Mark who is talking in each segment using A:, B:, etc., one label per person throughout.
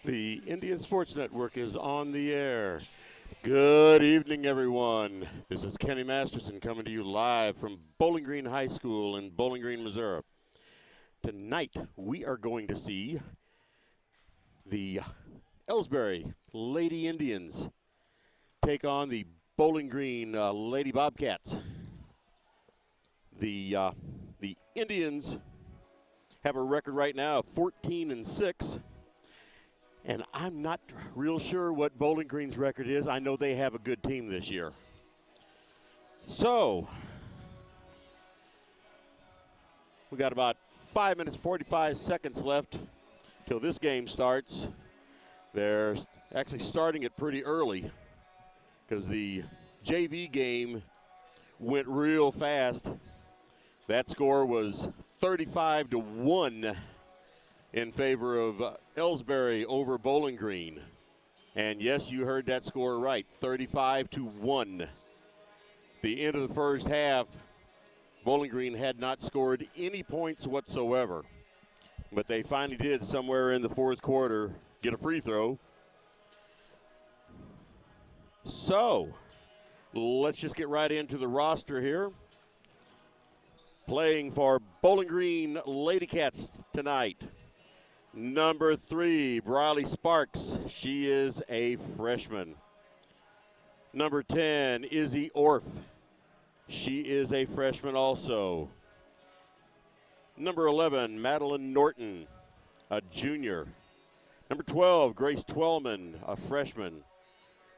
A: The Indian Sports Network is on the air. Good evening, everyone. This is Kenny Masterson coming to you live from Bowling Green High School in Bowling Green, Missouri. Tonight, we are going to see the Elsberry Lady Indians take on the Bowling Green Lady Bobcats. The Indians have a record right now of 14-6. And I'm not real sure what Bowling Green's record is. I know they have a good team this year. So, we got about 5 minutes, 45 seconds left till this game starts. They're actually starting it pretty early because the JV game went real fast. That score was 35-1. In favor of Elsberry over Bowling Green. And yes, you heard that score right, 35-1. The end of the first half, Bowling Green had not scored any points whatsoever. But they finally did somewhere in the fourth quarter get a free throw. So, let's just get right into the roster here. Playing for Bowling Green Lady Cats tonight. Number 3, Briley Sparks. She is a freshman. Number 10, Izzy Orff. She is a freshman also. Number 11, Madeline Norton, a junior. Number 12, Grace Twellman, a freshman.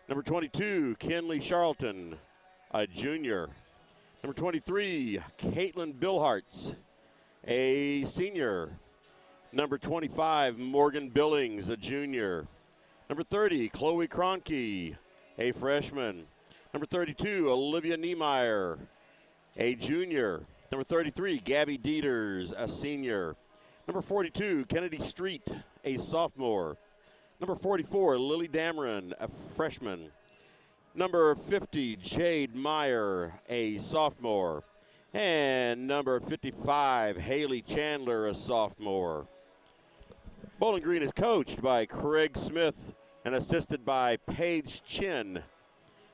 A: Number 22, Kenley Charlton, a junior. Number 23, Caitlin Billhartz, a senior. Number 25, Morgan Billings, a junior. Number 30, Chloe Cronke, a freshman. Number 32, Olivia Niemeyer, a junior. Number 33, Gabby Dieters, a senior. Number 42, Kennedy Street, a sophomore. Number 44, Lily Dameron, a freshman. Number 50, Jade Meyer, a sophomore. And number 55, Haley Chandler, a sophomore. Bowling Green is coached by Craig Smith and assisted by Paige Chin.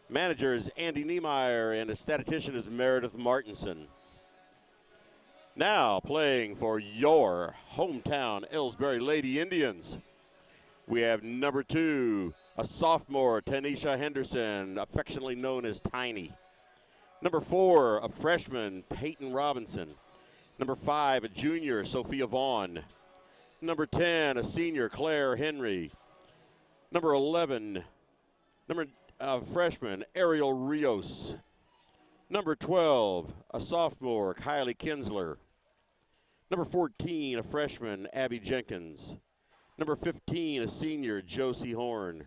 A: Manager is Andy Niemeyer and a statistician is Meredith Martinson. Now playing for your hometown Elsberry Lady Indians, we have number 2, a sophomore, Tanisha Henderson, affectionately known as Tiny. Number 4, a freshman, Peyton Robinson. Number 5, a junior, Sophia Vaughn. Number 10, a senior, Claire Henry. Number 11, freshman, Ariel Rios. Number 12, a sophomore, Kylie Kinsler. Number 14, a freshman, Abby Jenkins. Number 15, a senior, Josie Horn.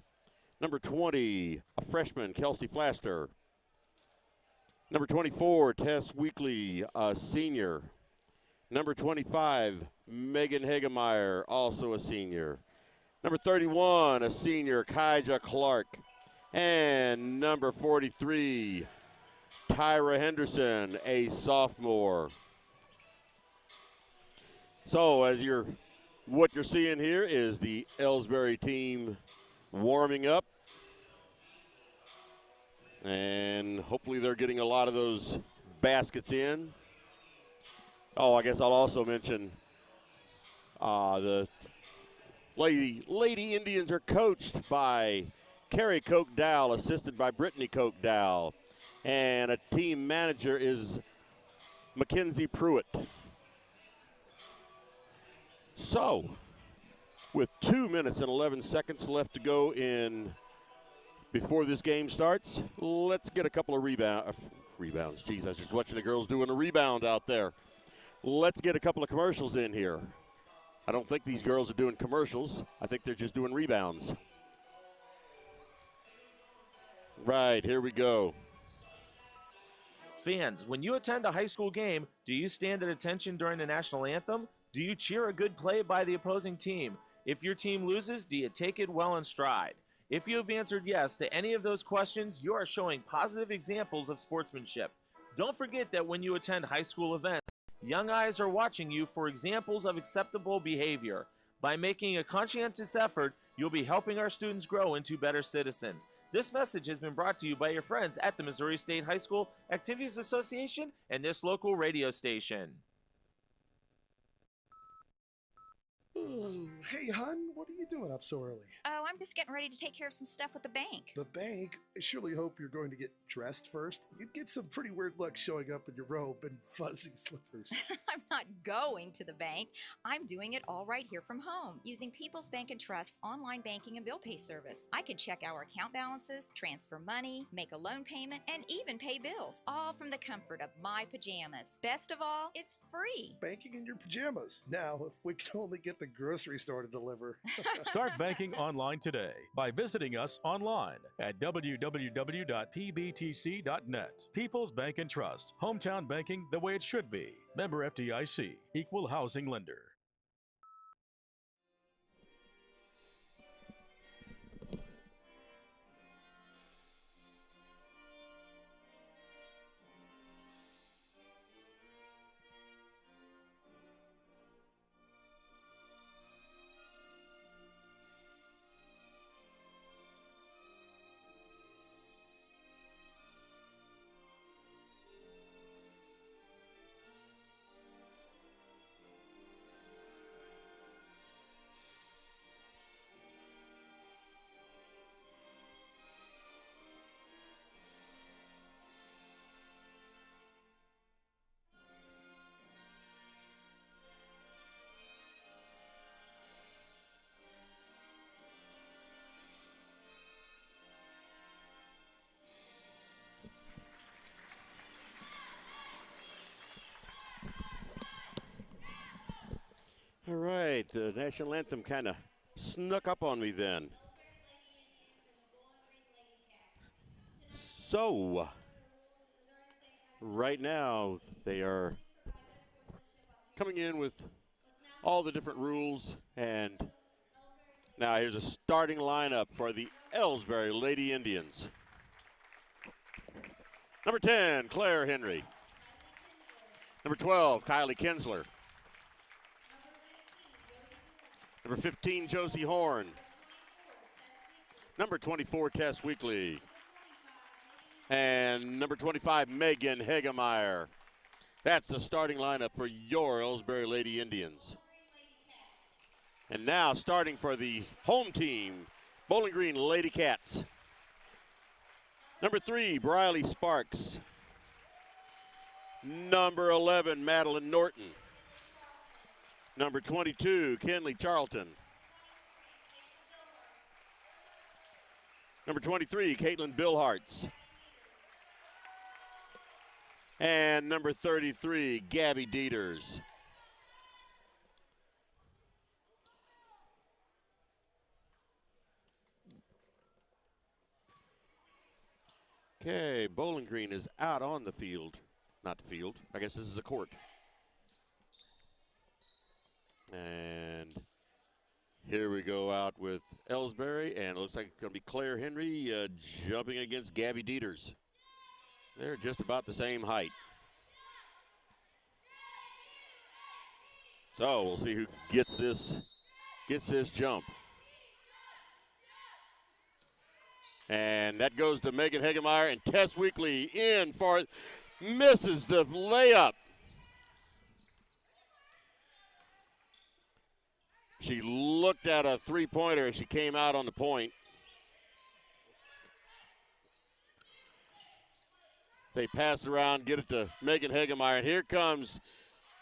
A: Number 20, a freshman, Kelsey Flaster. Number 24, Tess Weekly, a senior. Number 25, Megan Hagemeyer, also a senior. Number 31, a senior, Kaija Clark. And number 43, Tyra Henderson, a sophomore. So what you're seeing here is the Elsberry team warming up. And hopefully they're getting a lot of those baskets in. Oh, I guess I'll also mention the Lady Indians are coached by Carrie Koch-Dow, assisted by Brittany Koch-Dow. And a team manager is Mackenzie Pruitt. So, with 2 minutes and 11 seconds left to go before this game starts, let's get a couple of rebounds. Jeez, I was just watching the girls doing a rebound out there. Let's get a couple of commercials in here. I don't think these girls are doing commercials. I think they're just doing rebounds. Right, here we go.
B: Fans, when you attend a high school game, do you stand at attention during the national anthem? Do you cheer a good play by the opposing team? If your team loses, do you take it well in stride? If you have answered yes to any of those questions, you are showing positive examples of sportsmanship. Don't forget that when you attend high school events, young eyes are watching you for examples of acceptable behavior. By making a conscientious effort, You'll be helping our students grow into better citizens. This message has been brought to you by your friends at the Missouri State High School Activities Association and this local radio station.
C: Oh, hey, hon, what are you doing up so early?
D: Oh, I'm just getting ready to take care of some stuff with the bank.
C: The bank? I surely hope you're going to get dressed first. You'd get some pretty weird luck showing up in your robe and fuzzy slippers.
D: I'm not going to the bank. I'm doing it all right here from home using People's Bank and Trust online banking and bill pay service. I can check our account balances, transfer money, make a loan payment, and even pay bills, all from the comfort of my pajamas. Best of all, it's free.
C: Banking in your pajamas. Now, if we could only get the grocery store to deliver.
E: Start banking online today by visiting us online at www.pbtc.net. People's Bank and Trust. Hometown banking the way it should be. Member FDIC. Equal housing lender.
A: All right, the national anthem kind of snuck up on me then. So, right now they are coming in with all the different rules, and now here's a starting lineup for the Elsberry Lady Indians. Number 10, Claire Henry. Number 12, Kylie Kinsler. Number 15, Josie Horn. Number 24, Tess Weekly. And number 25, Megan Hegemeyer. That's the starting lineup for your Elsberry Lady Indians. And now starting for the home team, Bowling Green Lady Cats. Number 3, Briley Sparks. Number 11, Madeline Norton. Number 22, Kenley Charlton. Number 23, Caitlin Billhartz. And number 33, Gabby Dieters. Okay, Bowling Green is out on the field. Not the field, I guess this is a court. And here we go out with Elsberry, and it looks like it's going to be Claire Henry jumping against Gabby Dieters. They're just about the same height. So we'll see who gets this jump. And that goes to Megan Hegemeyer, and Tess Weekly in for misses the layup. She looked at a three-pointer as she came out on the point. They pass around, get it to Megan Hegemeyer, and here comes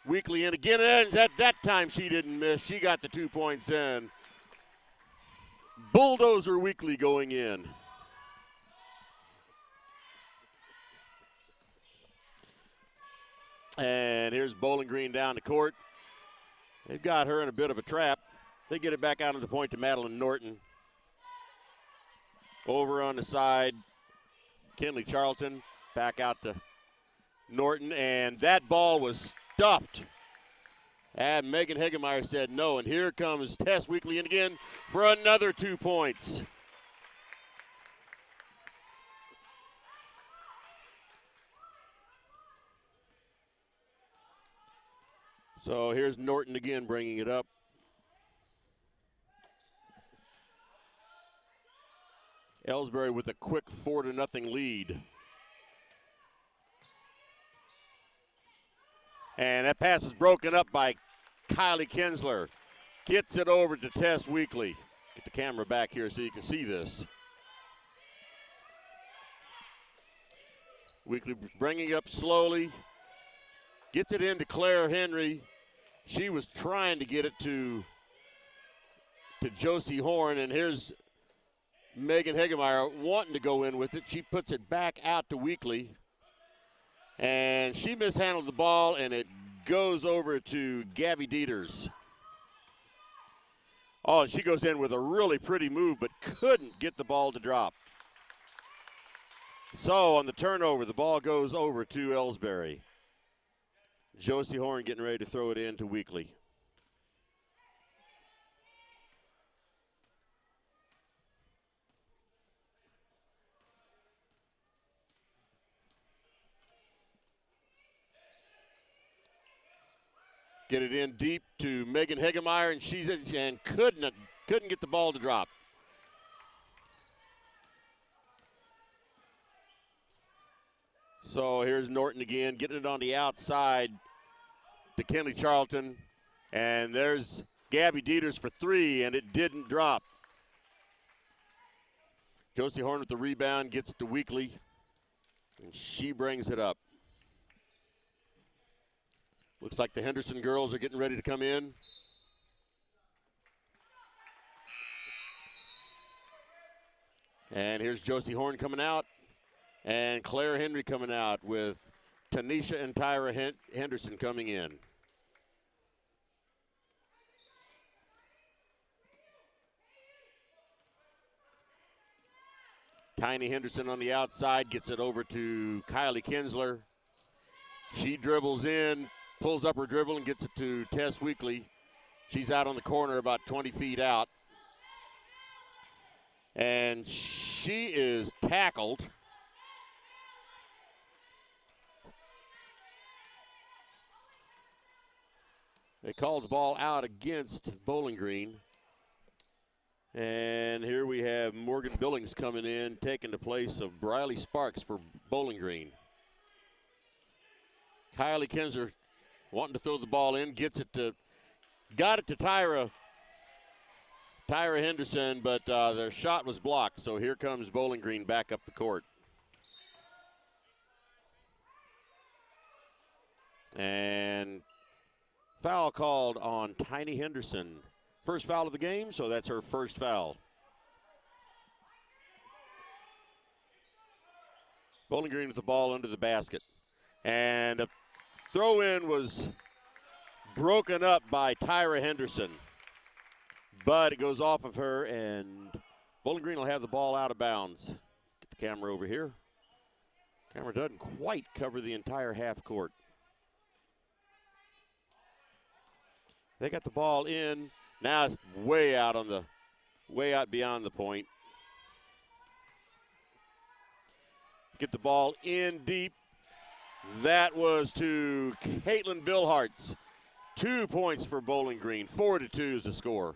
A: Weekly in again, and that time she didn't miss. She got the 2 points in. Bulldozer Weekly going in. And here's Bowling Green down the court. They've got her in a bit of a trap. They get it back out of the point to Madeline Norton. Over on the side, Kenley Charlton back out to Norton, and that ball was stuffed. And Megan Hegemeyer said no, and here comes Tess Weekly in again for another 2 points. So here's Norton again bringing it up. Elsberry with a quick 4-0 lead. And that pass is broken up by Kylie Kinsler. Gets it over to Tess Weekly. Get the camera back here so you can see this. Weekly bringing up slowly. Gets it into Claire Henry. She was trying to get it to Josie Horn, and here's Megan Hegemeyer wanting to go in with it. She puts it back out to Weekly, and she mishandled the ball, and it goes over to Gabby Dieters. Oh, and she goes in with a really pretty move, but couldn't get the ball to drop. So on the turnover, the ball goes over to Elsberry. Josie Horn getting ready to throw it in to Weekly. Get it in deep to Megan Hegemeyer, and couldn't get the ball to drop. So here's Norton again, getting it on the outside to Kenley Charlton, and there's Gabby Dieters for 3, and it didn't drop. Josie Horn with the rebound, gets it to Weekly, and she brings it up. Looks like the Henderson girls are getting ready to come in. And here's Josie Horn coming out, and Claire Henry coming out with Tanisha and Tyra Henderson coming in. Tiny Henderson on the outside gets it over to Kylie Kinsler. She dribbles in, pulls up her dribble and gets it to Tess Weekly. She's out on the corner about 20 feet out. And she is tackled. They called the ball out against Bowling Green. And here we have Morgan Billings coming in, taking the place of Briley Sparks for Bowling Green. Kylie Kinsler wanting to throw the ball in, got it to Tyra Henderson, but their shot was blocked. So here comes Bowling Green back up the court. And foul called on Tiny Henderson. First foul of the game, so that's her first foul. Bowling Green with the ball under the basket. And a throw-in was broken up by Tyra Henderson. But it goes off of her, and Bowling Green will have the ball out of bounds. Get the camera over here. Camera doesn't quite cover the entire half court. They got the ball in. Now it's way out beyond the point. Get the ball in deep. That was to Caitlin Billhartz. 2 points for Bowling Green. 4-2 is the score.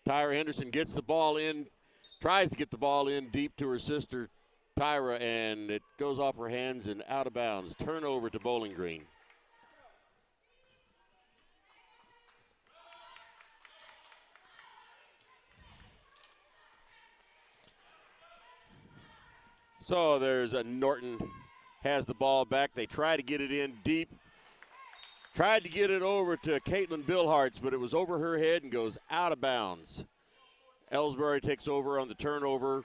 A: Tyra Henderson gets the ball in, tries to get the ball in deep to her sister Tyra, and it goes off her hands and out of bounds. Turnover to Bowling Green. So there's a Norton has the ball back. They try to get it in deep. Tried to get it over to Caitlin Billhartz, but it was over her head and goes out of bounds. Elsberry takes over on the turnover.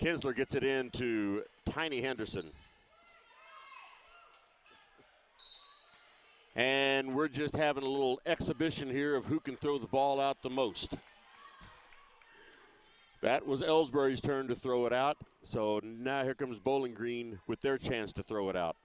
A: Kinsler gets it in to Tiny Henderson. And we're just having a little exhibition here of who can throw the ball out the most. That was Elsberry's turn to throw it out. So now here comes Bowling Green with their chance to throw it out.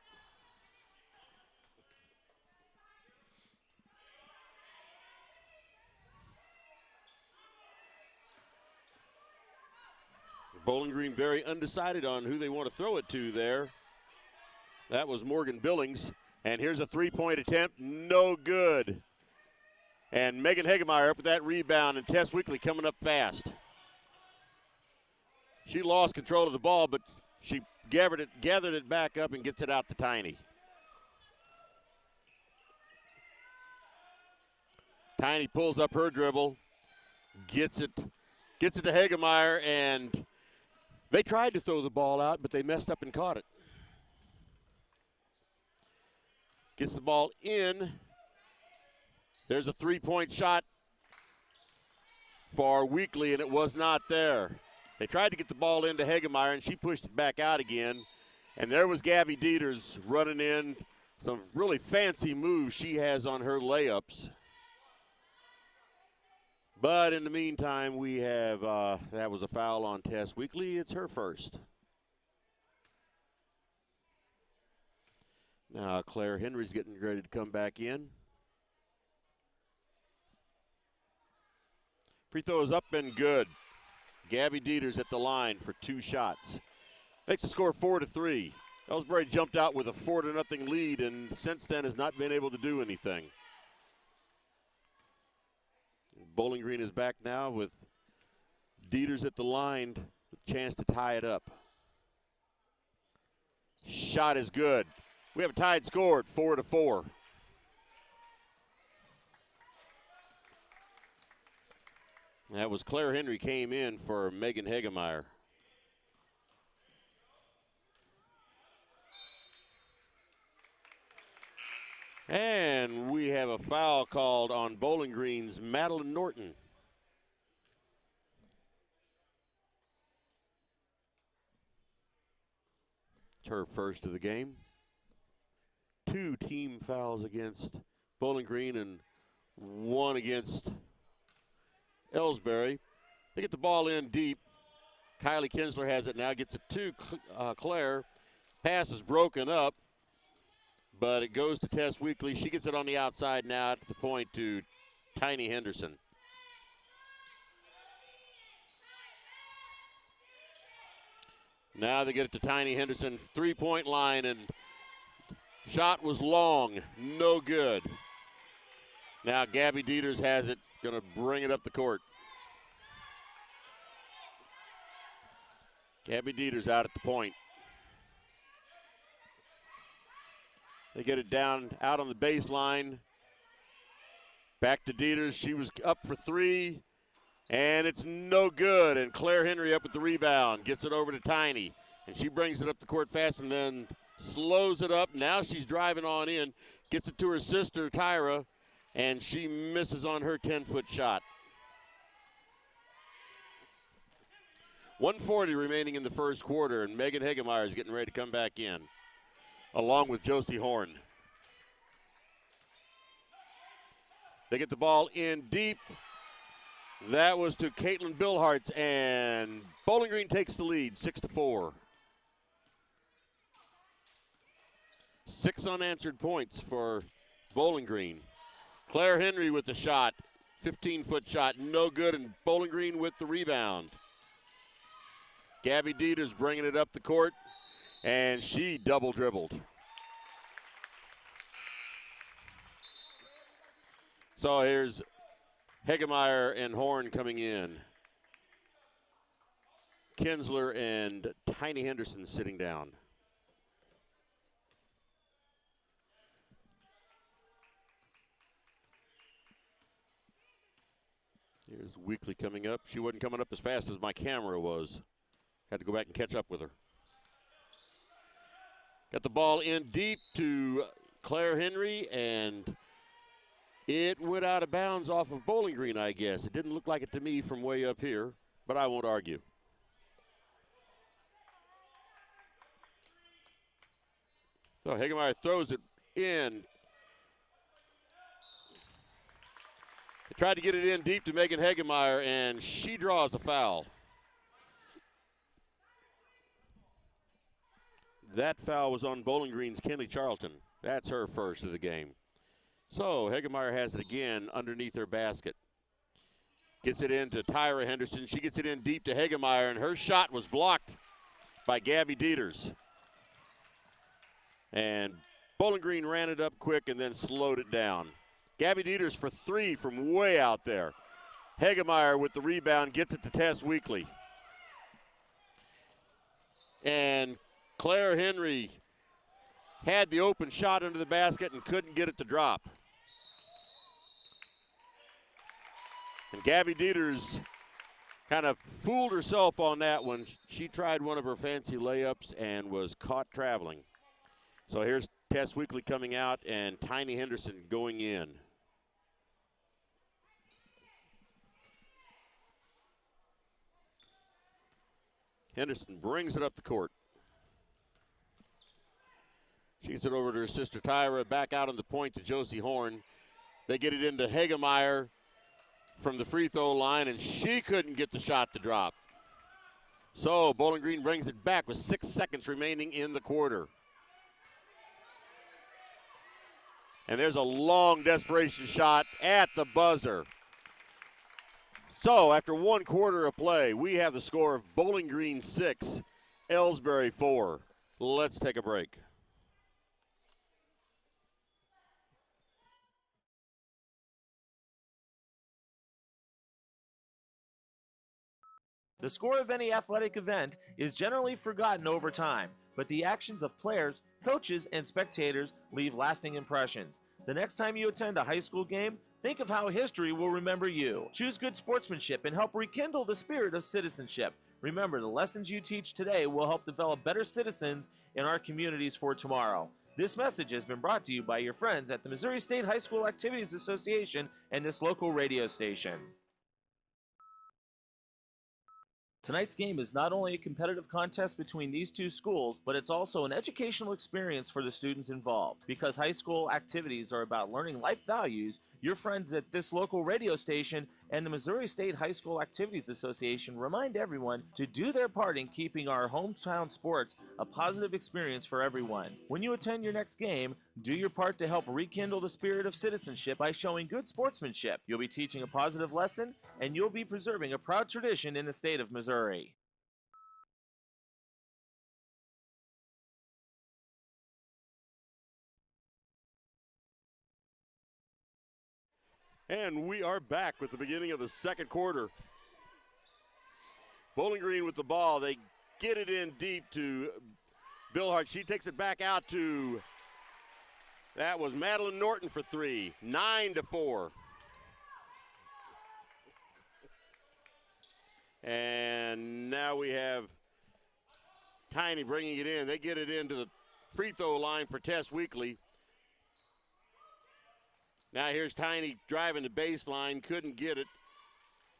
A: Bowling Green very undecided on who they want to throw it to there. That was Morgan Billings. And here's a three-point attempt. No good. And Megan Hegemeyer up with that rebound, and Tess Weekly coming up fast. She lost control of the ball, but she gathered it back up and gets it out to Tiny. Tiny pulls up her dribble, gets it to Hegemeyer, and they tried to throw the ball out, but they messed up and caught it. Gets the ball in. There's a three-point shot for Weekly, and it was not there. They tried to get the ball into Hegemeyer, and she pushed it back out again. And there was Gabby Dieters running in. Some really fancy moves she has on her layups. But in the meantime, we have, that was a foul on Tess Weekly. It's her first. Now Claire Henry's getting ready to come back in. Free throw is up and good. Gabby Dieters at the line for 2 shots. Makes the score 4-3. Elsberry jumped out with a 4-0 lead, and since then has not been able to do anything. Bowling Green is back now with Dieters at the line, with a chance to tie it up. Shot is good. We have a tied score at 4-4. That was Claire Henry came in for Megan Hegemeyer. And we have a foul called on Bowling Green's Madeline Norton. It's her first of the game. 2 team fouls against Bowling Green and 1 against Elsberry. They get the ball in deep. Kylie Kinsler has it now, gets it to Claire. Pass is broken up, but it goes to Tess Weekly. She gets it on the outside now at the point to Tiny Henderson. Now they get it to Tiny Henderson, 3-point line, and shot was long, no good. Now Gabby Dieters has it, gonna bring it up the court. Gabby Dieters out at the point. They get it down out on the baseline. Back to Dieters. She was up for 3, and it's no good. And Claire Henry up with the rebound. Gets it over to Tiny, and she brings it up the court fast and then slows it up. Now she's driving on in. Gets it to her sister, Tyra, and she misses on her 10-foot shot. 1:40 remaining in the first quarter, and Megan Hegemeyer is getting ready to come back in, along with Josie Horn. They get the ball in deep. That was to Caitlin Billhartz, and Bowling Green takes the lead, 6-4. 6 unanswered points for Bowling Green. Claire Henry with the shot, 15-foot shot, no good, and Bowling Green with the rebound. Gabby Dieters bringing it up the court, and she double dribbled. So here's Hegemeyer and Horn coming in. Kinsler and Tiny Henderson sitting down. Here's Weekly coming up. She wasn't coming up as fast as my camera was. Had to go back and catch up with her. Got the ball in deep to Claire Henry, and it went out of bounds off of Bowling Green, I guess. It didn't look like it to me from way up here, but I won't argue. So Hegemeyer throws it in. They tried to get it in deep to Megan Hegemeyer, and she draws a foul. That foul was on Bowling Green's Kenley Charlton. That's her first of the game. So Hegemeyer has it again underneath her basket. Gets it in to Tyra Henderson. She gets it in deep to Hegemeyer, and her shot was blocked by Gabby Dieters. And Bowling Green ran it up quick and then slowed it down. Gabby Dieters for 3 from way out there. Hegemeyer with the rebound gets it to Tess Weekly. And Claire Henry had the open shot into the basket and couldn't get it to drop. And Gabby Dieters kind of fooled herself on that one. She tried one of her fancy layups and was caught traveling. So here's Tess Weekly coming out and Tiny Henderson going in. Henderson brings it up the court. She gets it over to her sister Tyra, back out on the point to Josie Horn. They get it into Hegemeyer from the free throw line, and she couldn't get the shot to drop. So Bowling Green brings it back with 6 seconds remaining in the quarter. And there's a long desperation shot at the buzzer. So after 1 quarter of play, we have the score of Bowling Green 6, Elsberry 4. Let's take a break.
B: The score of any athletic event is generally forgotten over time, but the actions of players, coaches, and spectators leave lasting impressions. The next time you attend a high school game, think of how history will remember you. Choose good sportsmanship and help rekindle the spirit of citizenship. Remember, the lessons you teach today will help develop better citizens in our communities for tomorrow. This message has been brought to you by your friends at the Missouri State High School Activities Association and this local radio station. Tonight's game is not only a competitive contest between these two schools, but it's also an educational experience for the students involved. Because high school activities are about learning life values, your friends at this local radio station and the Missouri State High School Activities Association remind everyone to do their part in keeping our hometown sports a positive experience for everyone. When you attend your next game, do your part to help rekindle the spirit of citizenship by showing good sportsmanship. You'll be teaching a positive lesson, and you'll be preserving a proud tradition in the state of Missouri.
A: And we are back with the beginning of the second quarter. Bowling Green with the ball. They get it in deep to Billhart. She takes it back out to, that was Madeline Norton for 3. 9-4. And now we have Tiny bringing it in. They get it into the free throw line for Tess Weekly. Now here's Tiny driving the baseline, couldn't get it.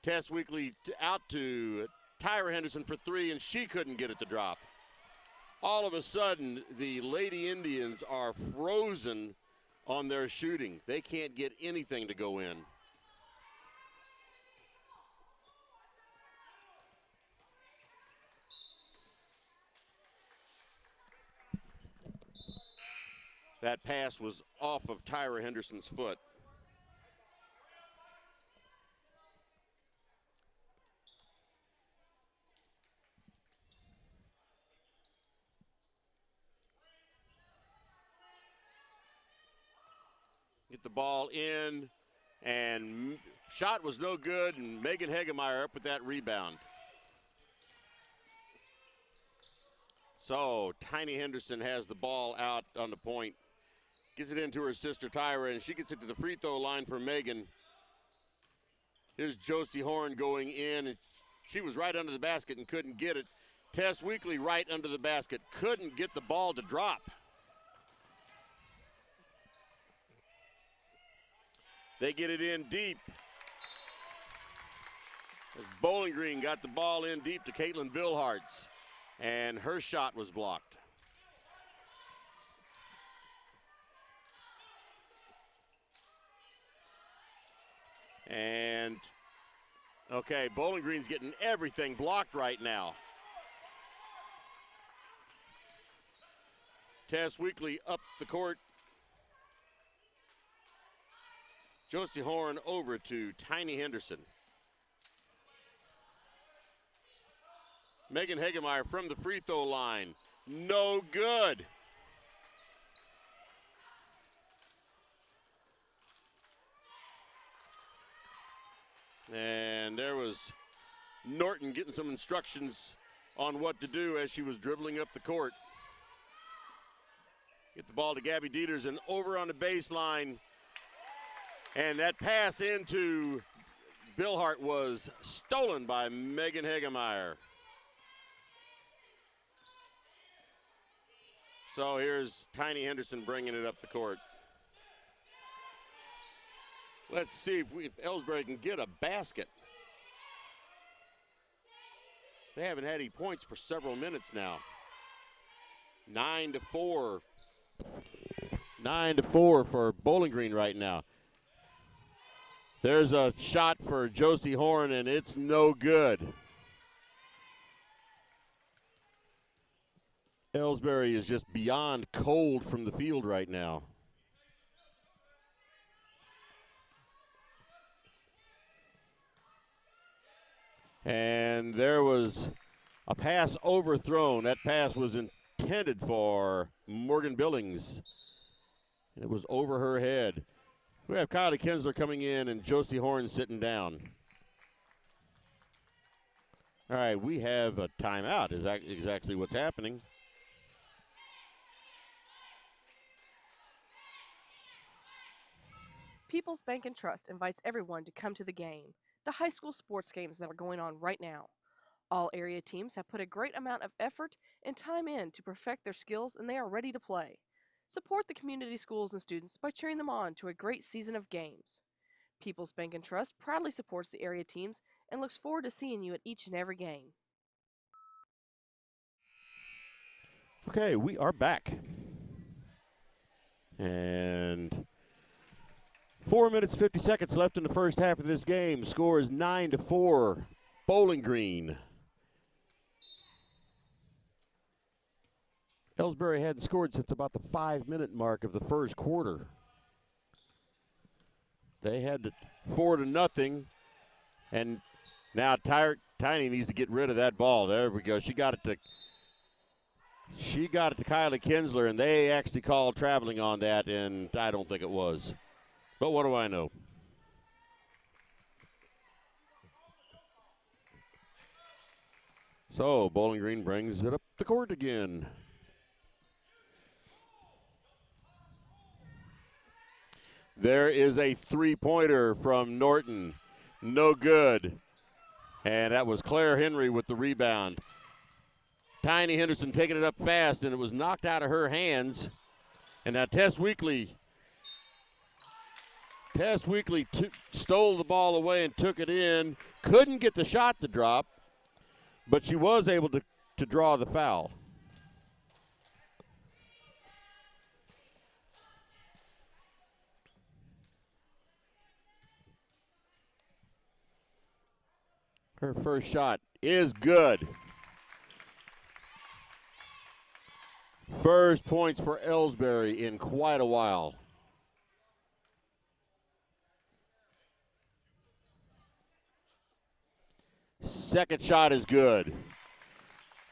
A: Tess Weekly out to Tyra Henderson for 3, and she couldn't get it to drop. All of a sudden, the Lady Indians are frozen on their shooting. They can't get anything to go in. That pass was off of Tyra Henderson's foot. Get the ball in, and shot was no good, and Megan Hegemeyer up with that rebound. So Tiny Henderson has the ball out on the point. Gets it into her sister Tyra, and she gets it to the free throw line for Megan. Here's Josie Horn going in, and she was right under the basket and couldn't get it. Tess Weekly right under the basket, couldn't get the ball to drop. They get it in deep. As Bowling Green got the ball in deep to Caitlin Billhartz, and her shot was blocked. And, okay, Bowling Green's getting everything blocked right now. Tess Weekly up the court. Josie Horn over to Tiny Henderson. Megan Hegemeyer from the free throw line. No good. And there was Norton getting some instructions on what to do as she was dribbling up the court. Get the ball to Gabby Dieters and over on the baseline. And that pass into Billhart was stolen by Megan Hagemeyer. So here's Tiny Henderson bringing it up the court. Let's see if Elsberry can get a basket. They haven't had any points for several minutes now. 9-4. 9-4 for Bowling Green right now. There's a shot for Josie Horn, and it's no good. Elsberry is just beyond cold from the field right now. And there was a pass overthrown. That pass was intended for Morgan Billings. It was over her head. We have Kylie Kinsler coming in and Josie Horn sitting down. All right, we have a timeout. Is that exactly what's happening?
F: People's Bank and Trust invites everyone to come to the game, the high school sports games that are going on right now. All area teams have put a great amount of effort and time in to perfect their skills, and they are ready to play. Support the community schools and students by cheering them on to a great season of games. People's Bank and Trust proudly supports the area teams and looks forward to seeing you at each and every game.
A: Okay, we are back. And 4 minutes, 50 seconds left in the first half of this game. Score is 9-4, Bowling Green. Elsberry hadn't scored since about the 5-minute mark of the first quarter. They had 4-0, and now Tiny needs to get rid of that ball. There we go. She got it to Kylie Kinsler, and they actually called traveling on that, and I don't think it was. But what do I know? So Bowling Green brings it up the court again. There is a three-pointer from Norton. No good. And that was Claire Henry with the rebound. Tiny Henderson taking it up fast, and it was knocked out of her hands. And now Tess Weekly stole the ball away and took it in. Couldn't get the shot to drop, but she was able to draw the foul. Her first shot is good. First points for Elsberry in quite a while. Second shot is good.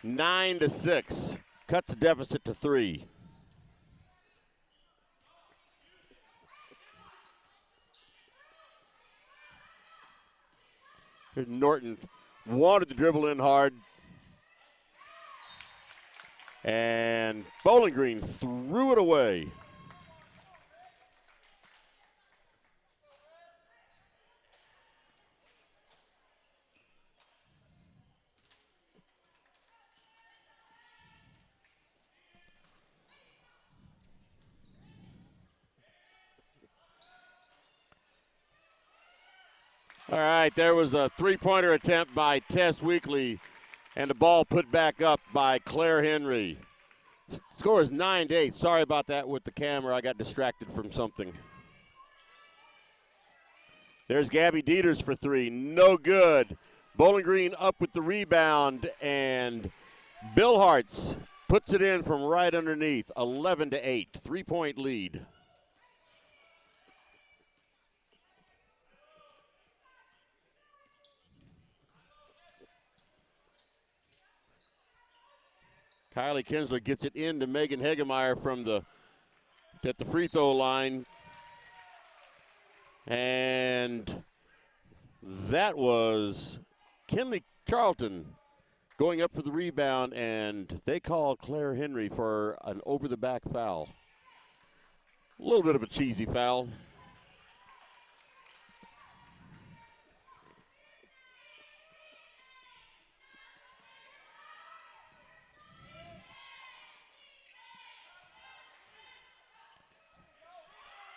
A: 9-6. Cuts the deficit to 3. Here's Norton. Wanted to dribble in hard. And Bowling Green threw it away. All right, there was a three-pointer attempt by Tess Weekly, and the ball put back up by Claire Henry. Score is 9-8. Sorry about that with the camera. I got distracted from something. There's Gabby Dieters for 3. No good. Bowling Green up with the rebound, and Bill Hartz puts it in from right underneath. 11-8. 3-point lead. Kylie Kinsler gets it into Megan Hagemeyer at the free throw line. And That was Kinley Charlton going up for the rebound, and they call Claire Henry for an over-the-back foul. A little bit of a cheesy foul.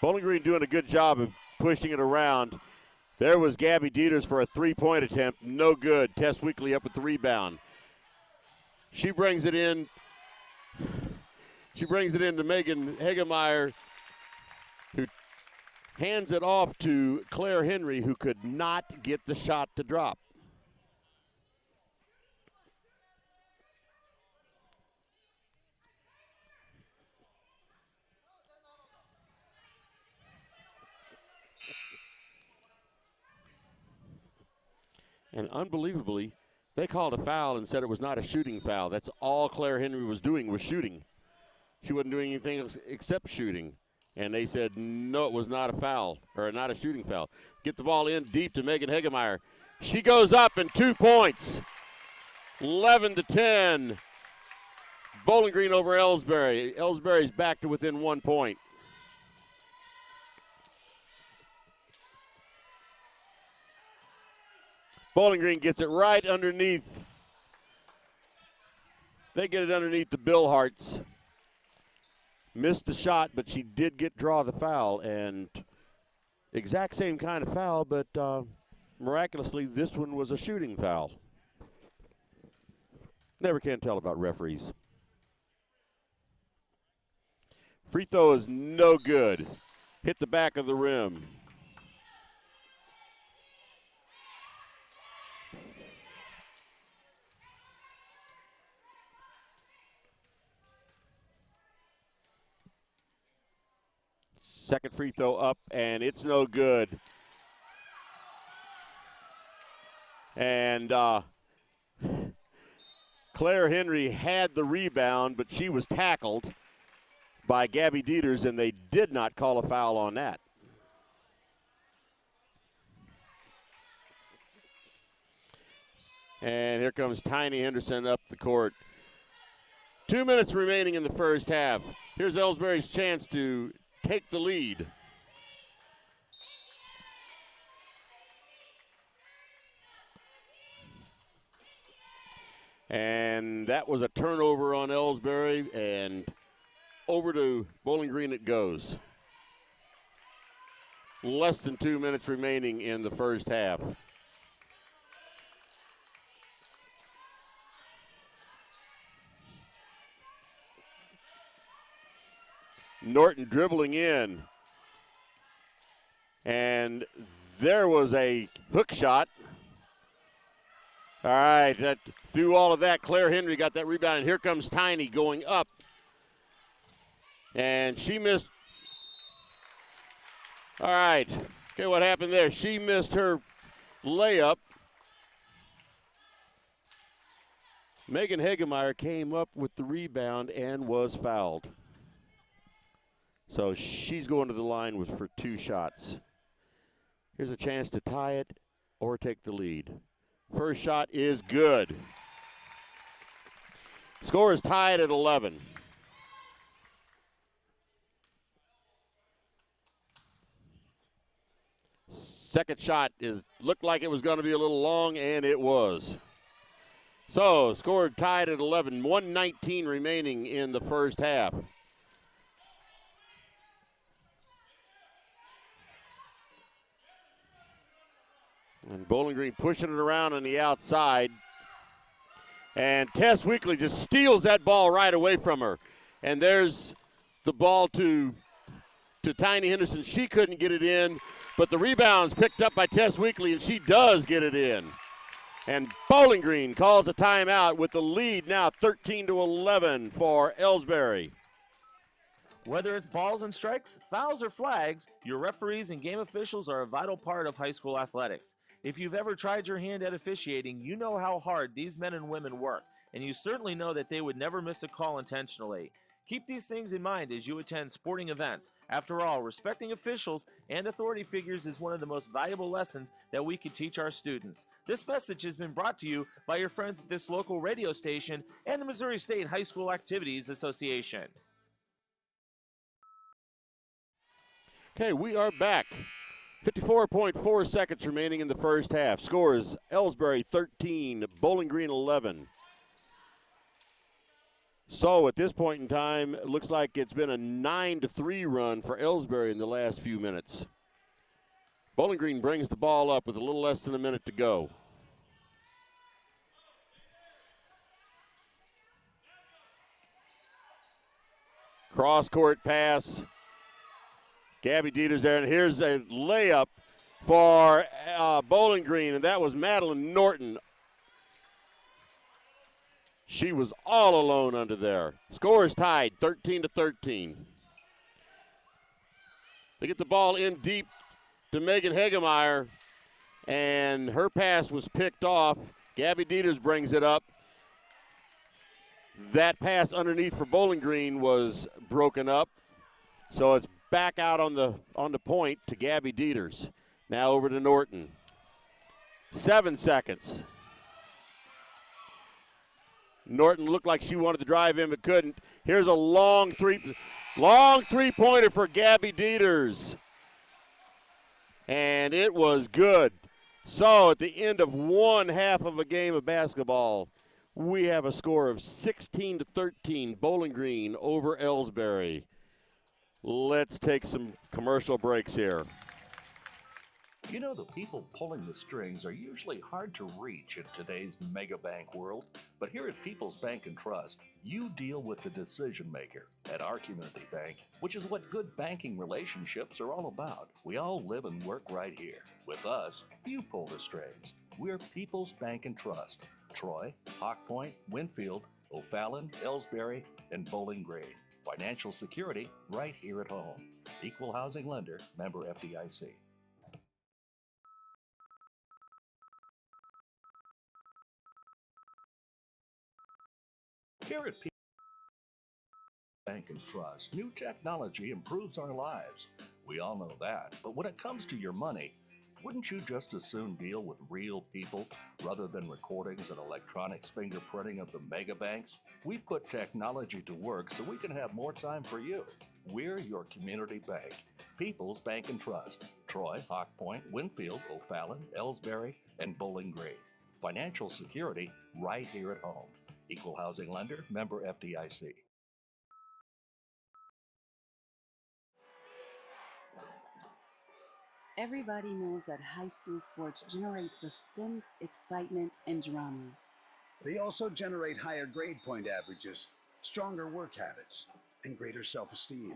A: Bowling Green doing a good job of pushing it around. There was Gabby Dieters for a three-point attempt. No good. Tess Weekly up with the rebound. She brings it in. She brings it in to Megan Hegemeyer, who hands it off to Claire Henry, who could not get the shot to drop. And unbelievably, they called a foul and said it was not a shooting foul. That's all Claire Henry was doing, was shooting. She wasn't doing anything else except shooting. And they said, no, it was not a foul, or not a shooting foul. Get the ball in deep to Megan Hegemeyer. She goes up and 2 points. 11-10. Bowling Green over Elsberry. Elsberry's back to within 1 point. Bowling Green gets it right underneath. They get it underneath the Billharts. Missed the shot, but she did draw the foul. And exact same kind of foul, but miraculously this one was a shooting foul. Never can tell about referees. Free throw is no good. Hit the back of the rim. Second free throw up, and it's no good. And Claire Henry had the rebound, but she was tackled by Gabby Dieters, and they did not call a foul on that. And here comes Tiny Henderson up the court. 2 minutes remaining in the first half. Here's Elsberry's chance to take the lead. And that was a turnover on Elsberry, and over to Bowling Green it goes. Less than 2 minutes remaining in the first half. Norton dribbling in. And there was a hook shot. All right, through all of that, Claire Henry got that rebound, and here comes Tiny going up. And she missed. All right, okay, what happened there? She missed her layup. Megan Hegemeyer came up with the rebound and was fouled. So she's going to the line for 2 shots. Here's a chance to tie it or take the lead. First shot is good. Score is tied at 11. Second shot looked like it was going to be a little long, and it was. So, scored tied at 11. 1:19 remaining in the first half. And Bowling Green pushing it around on the outside. And Tess Weekly just steals that ball right away from her. And there's the ball to Tiny Henderson. She couldn't get it in, but the rebound's picked up by Tess Weekly, and she does get it in. And Bowling Green calls a timeout with the lead now 13-11 for Elsberry.
B: Whether it's balls and strikes, fouls, or flags, your referees and game officials are a vital part of high school athletics. If you've ever tried your hand at officiating, you know how hard these men and women work, and you certainly know that they would never miss a call intentionally. Keep these things in mind as you attend sporting events. After all, respecting officials and authority figures is one of the most valuable lessons that we could teach our students. This message has been brought to you by your friends at this local radio station and the Missouri State High School Activities Association.
A: Okay, we are back. 54.4 seconds remaining in the first half. Scores Elsberry 13, Bowling Green 11. So at this point in time, it looks like it's been a 9-3 run for Elsberry in the last few minutes. Bowling Green brings the ball up with a little less than a minute to go. Cross-court pass. Gabby Dieter's there, and here's a layup for Bowling Green, and that was Madeline Norton. She was all alone under there. Score is tied, 13-13. They get the ball in deep to Megan Hegemeyer, and her pass was picked off. Gabby Dieters brings it up. That pass underneath for Bowling Green was broken up, so it's back out on the point to Gabby Dieters. Now over to Norton. 7 seconds. Norton looked like she wanted to drive in but couldn't. Here's a long three-pointer for Gabby Dieters. And it was good. So at the end of one half of a game of basketball, we have a score of 16-13, Bowling Green over Elsberry. Let's take some commercial breaks here.
G: You know, the people pulling the strings are usually hard to reach in today's mega bank world, but here at People's Bank and Trust, you deal with the decision maker. At our community bank, which is what good banking relationships are all about, we all live and work right here. With us, you pull the strings. We're People's Bank and Trust. Troy, Hawk Point, Winfield, O'Fallon, Elsberry, and Bowling Green. Financial security right here at home. Equal housing lender, member FDIC. Here at People's Bank and Trust, new technology improves our lives. We all know that, but when it comes to your money, wouldn't you just as soon deal with real people rather than recordings and electronics fingerprinting of the mega banks? We put technology to work so we can have more time for you. We're your community bank. People's Bank and Trust. Troy, Hawk Point, Winfield, O'Fallon, Elsberry, and Bowling Green. Financial security right here at home. Equal housing lender, member FDIC.
H: Everybody knows that high school sports generate suspense, excitement, and drama.
I: They also generate higher grade point averages, stronger work habits, and greater self-esteem.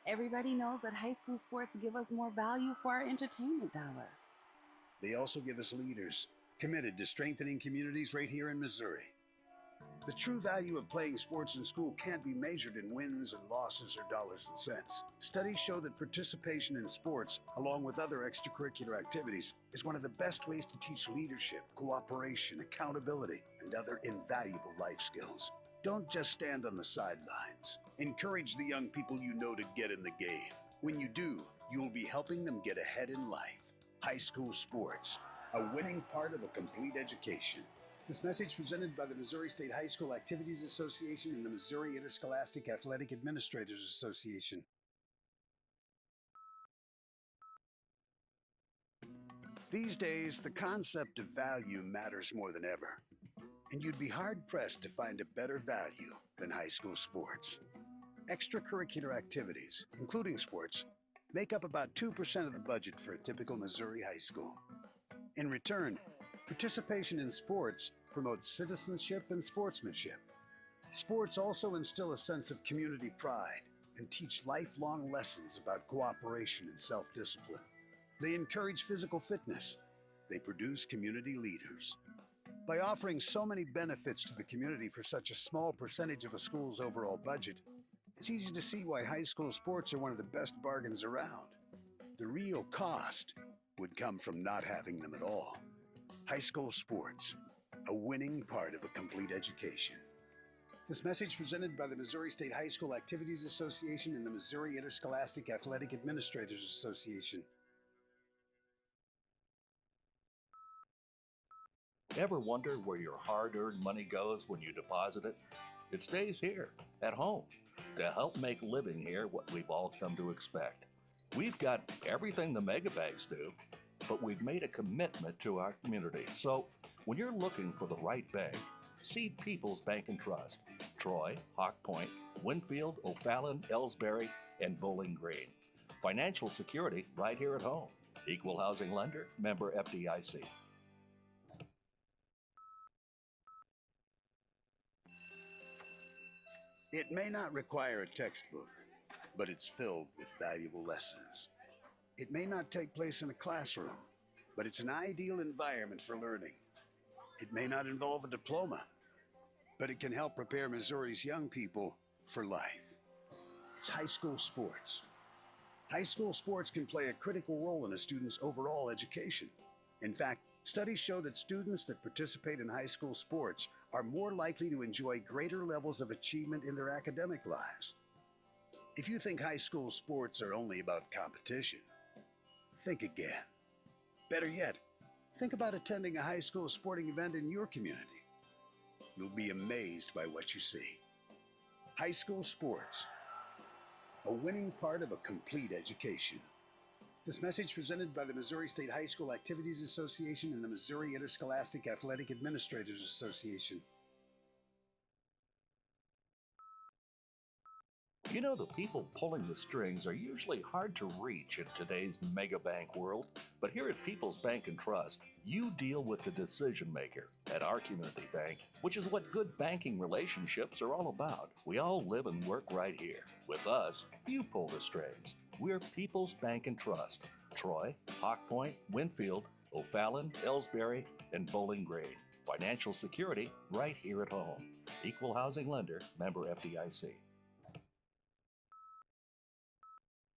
H: Everybody knows that high school sports give us more value for our entertainment dollar.
I: They also give us leaders committed to strengthening communities right here in Missouri. The true value of playing sports in school can't be measured in wins and losses or dollars and cents. Studies show that participation in sports, along with other extracurricular activities, is one of the best ways to teach leadership, cooperation, accountability, and other invaluable life skills. Don't just stand on the sidelines. Encourage the young people you know to get in the game. When you do, you'll be helping them get ahead in life. High school sports, a winning part of a complete education. This message presented by the Missouri State High School Activities Association and the Missouri Interscholastic Athletic Administrators Association. These days, the concept of value matters more than ever, and you'd be hard-pressed to find a better value than high school sports. Extracurricular activities, including sports, make up about 2% of the budget for a typical Missouri high school. In return, participation in sports promotes citizenship and sportsmanship. Sports also instill a sense of community pride and teach lifelong lessons about cooperation and self-discipline. They encourage physical fitness. They produce community leaders. By offering so many benefits to the community for such a small percentage of a school's overall budget, it's easy to see why high school sports are one of the best bargains around. The real cost would come from not having them at all. High school sports, a winning part of a complete education. This message presented by the Missouri State High School Activities Association and the Missouri Interscholastic Athletic Administrators Association.
G: Ever wonder where your hard-earned money goes when you deposit it? It stays here, at home, to help make living here what we've all come to expect. We've got everything the mega banks do, but we've made a commitment to our community. So when you're looking for the right bank, see People's Bank and Trust. Troy, Hawk Point, Winfield, O'Fallon, Elsberry, and Bowling Green. Financial security right here at home. Equal housing lender, member FDIC.
I: It may not require a textbook, but it's filled with valuable lessons. It may not take place in a classroom, but it's an ideal environment for learning. It may not involve a diploma, but it can help prepare Missouri's young people for life. It's high school sports. High school sports can play a critical role in a student's overall education. In fact, studies show that students that participate in high school sports are more likely to enjoy greater levels of achievement in their academic lives. If you think high school sports are only about competition, think again. Better yet, think about attending a high school sporting event in your community. You'll be amazed by what you see. High school sports, a winning part of a complete education. This message presented by the Missouri State High School Activities Association and the Missouri Interscholastic Athletic Administrators Association.
G: You know, the people pulling the strings are usually hard to reach in today's mega bank world, but here at People's Bank and Trust, you deal with the decision maker at our community bank, which is what good banking relationships are all about. We all live and work right here. With us, you pull the strings. We're People's Bank and Trust. Troy, Hawk Point, Winfield, O'Fallon, Elsberry, and Bowling Green. Financial security right here at home. Equal housing lender, member FDIC.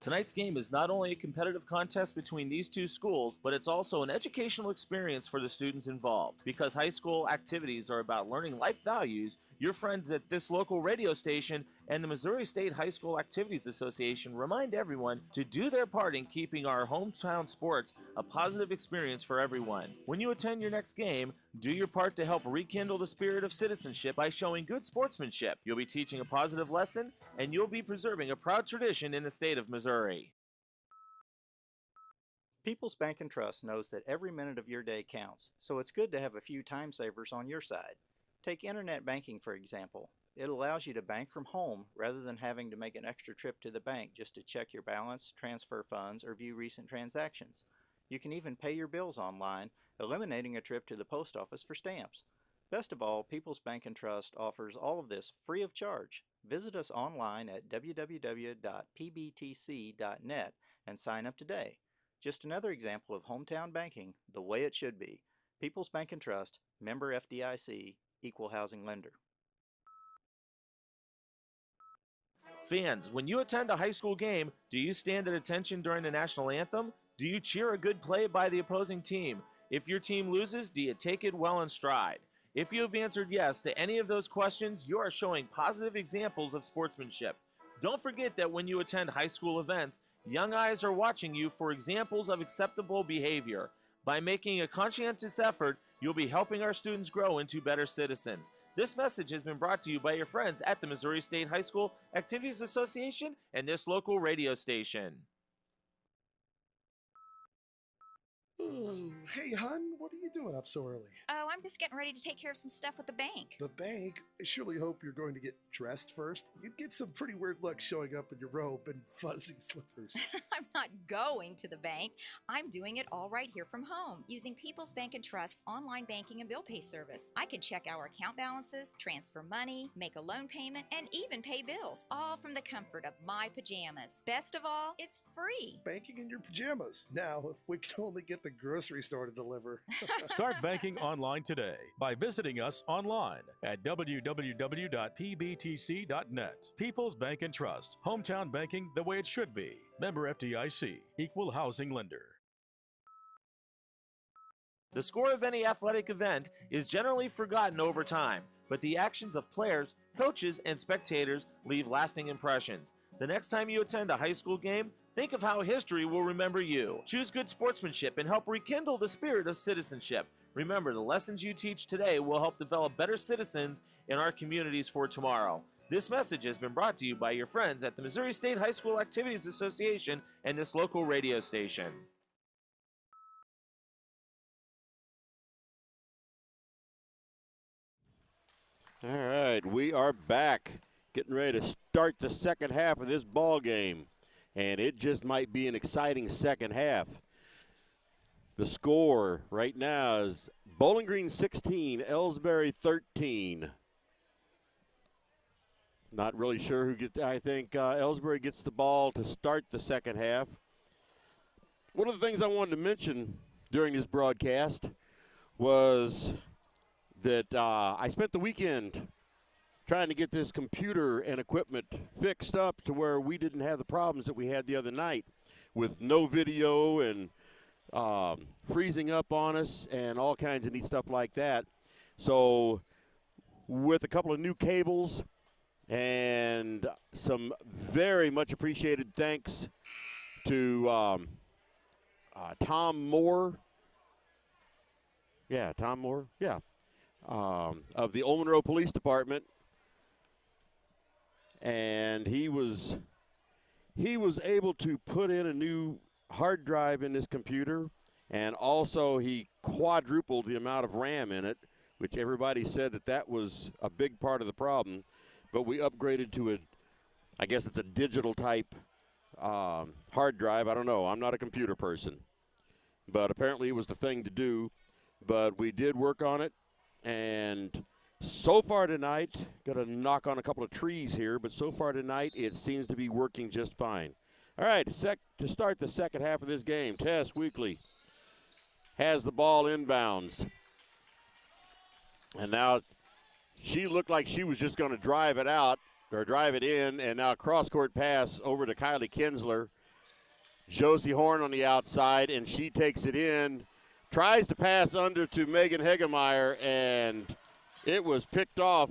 B: Tonight's game is not only a competitive contest between these two schools, but it's also an educational experience for the students involved. Because high school activities are about learning life values, your friends at this local radio station and the Missouri State High School Activities Association remind everyone to do their part in keeping our hometown sports a positive experience for everyone. When you attend your next game, do your part to help rekindle the spirit of citizenship by showing good sportsmanship. You'll be teaching a positive lesson, and you'll be preserving a proud tradition in the state of Missouri.
J: People's Bank and Trust knows that every minute of your day counts, so it's good to have a few time savers on your side. Take internet banking, for example. It allows you to bank from home rather than having to make an extra trip to the bank just to check your balance, transfer funds, or view recent transactions. You can even pay your bills online, eliminating a trip to the post office for stamps. Best of all, People's Bank and Trust offers all of this free of charge. Visit us online at www.pbtc.net and sign up today. Just another example of hometown banking the way it should be. People's Bank and Trust, member FDIC, equal housing lender.
B: Fans, when you attend a high school game, do you stand at attention during the national anthem? Do you cheer a good play by the opposing team? If your team loses, do you take it well in stride? If you have answered yes to any of those questions, you are showing positive examples of sportsmanship. Don't forget that when you attend high school events, young eyes are watching you for examples of acceptable behavior. By making a conscientious effort, you'll be helping our students grow into better citizens. This message has been brought to you by your friends at the Missouri State High School Activities Association and this local radio station.
C: Ooh, hey, hon, what are you doing up so early?
D: Oh, I'm just getting ready to take care of some stuff with the bank.
C: The bank? I surely hope you're going to get dressed first. You'd get some pretty weird looks showing up in your robe and fuzzy slippers.
D: I'm not going to the bank. I'm doing it all right here from home using People's Bank and Trust online banking and bill pay service. I can check our account balances, transfer money, make a loan payment, and even pay bills, all from the comfort of my pajamas. Best of all, it's free.
C: Banking in your pajamas. Now, if we could only get the grocery store to deliver.
E: Start banking online today by visiting us online at www.pbtc.net. People's Bank and Trust. Hometown banking the way it should be. Member FDIC. Equal housing lender.
B: The score of any athletic event is generally forgotten over time. but the actions of players, coaches, and spectators leave lasting impressions. The next time you attend a high school game, think of how history will remember you. Choose good sportsmanship and help rekindle the spirit of citizenship. Remember, the lessons you teach today will help develop better citizens in our communities for tomorrow. This message has been brought to you by your friends at the Missouri State High School Activities Association and this local radio station.
A: All right, we are back, getting ready to start the second half of this ball game, and it just might be an exciting second half. The score right now is Bowling Green 16, Elsberry 13. Not really sure who gets. I think Elsberry gets the ball to start the second half. One of the things I wanted to mention during this broadcast was that I spent the weekend trying to get this computer and equipment fixed up to where we didn't have the problems that we had the other night with no video and freezing up on us and all kinds of neat stuff like that. So with a couple of new cables and some very much appreciated thanks to Tom Moore. Yeah, Tom Moore. Yeah. Of the Old Monroe Police Department. And he was able to put in a new hard drive in this computer, and also he quadrupled the amount of RAM in it, which everybody said that was a big part of the problem. But we upgraded to I guess it's a digital type hard drive. I don't know. I'm not a computer person. But apparently it was the thing to do. But we did work on it. And so far tonight, got to knock on a couple of trees here, but so far tonight it seems to be working just fine. All right, to start the second half of this game, Tess Weekly has the ball inbounds. And now she looked like she was just going to drive it out or drive it in, and now cross-court pass over to Kylie Kinsler. Josie Horn on the outside, and she takes it in, tries to pass under to Megan Hegemeyer, and it was picked off.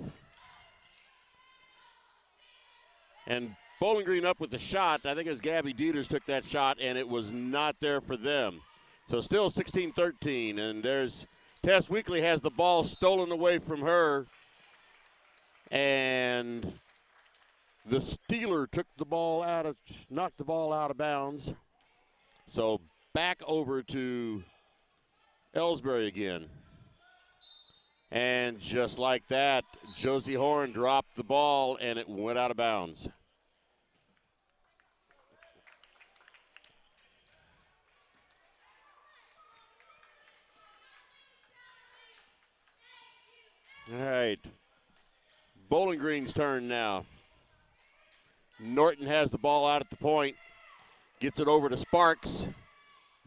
A: And Bowling Green up with the shot. I think it was Gabby Dieters took that shot, and it was not there for them. So still 16-13, and there's Tess Weekly has the ball stolen away from her, and the stealer knocked the ball out of bounds. So back over to Elsberry again. And just like that, Josie Horn dropped the ball, and it went out of bounds. All right. Bowling Green's turn now. Norton has the ball out at the point. Gets it over to Sparks.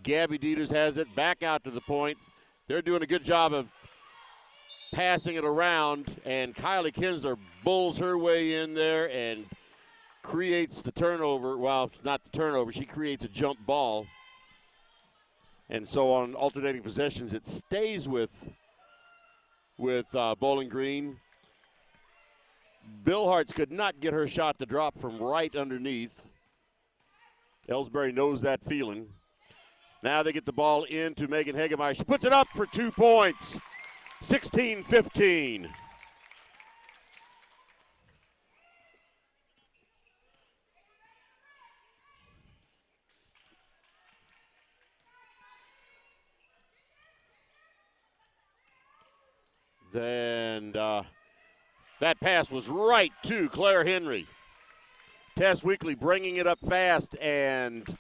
A: Gabby Dieters has it back out to the point. They're doing a good job of passing it around, and Kylie Kinsler bulls her way in there and creates the turnover. Well, not the turnover. She creates a jump ball. And so on alternating possessions, it stays with Bowling Green. Bill Hartz could not get her shot to drop from right underneath. Elsberry knows that feeling. Now they get the ball into Megan Hegemeyer. She puts it up for 2 points. 16-15. Then that pass was right to Claire Henry. Tess Weekly bringing it up fast, and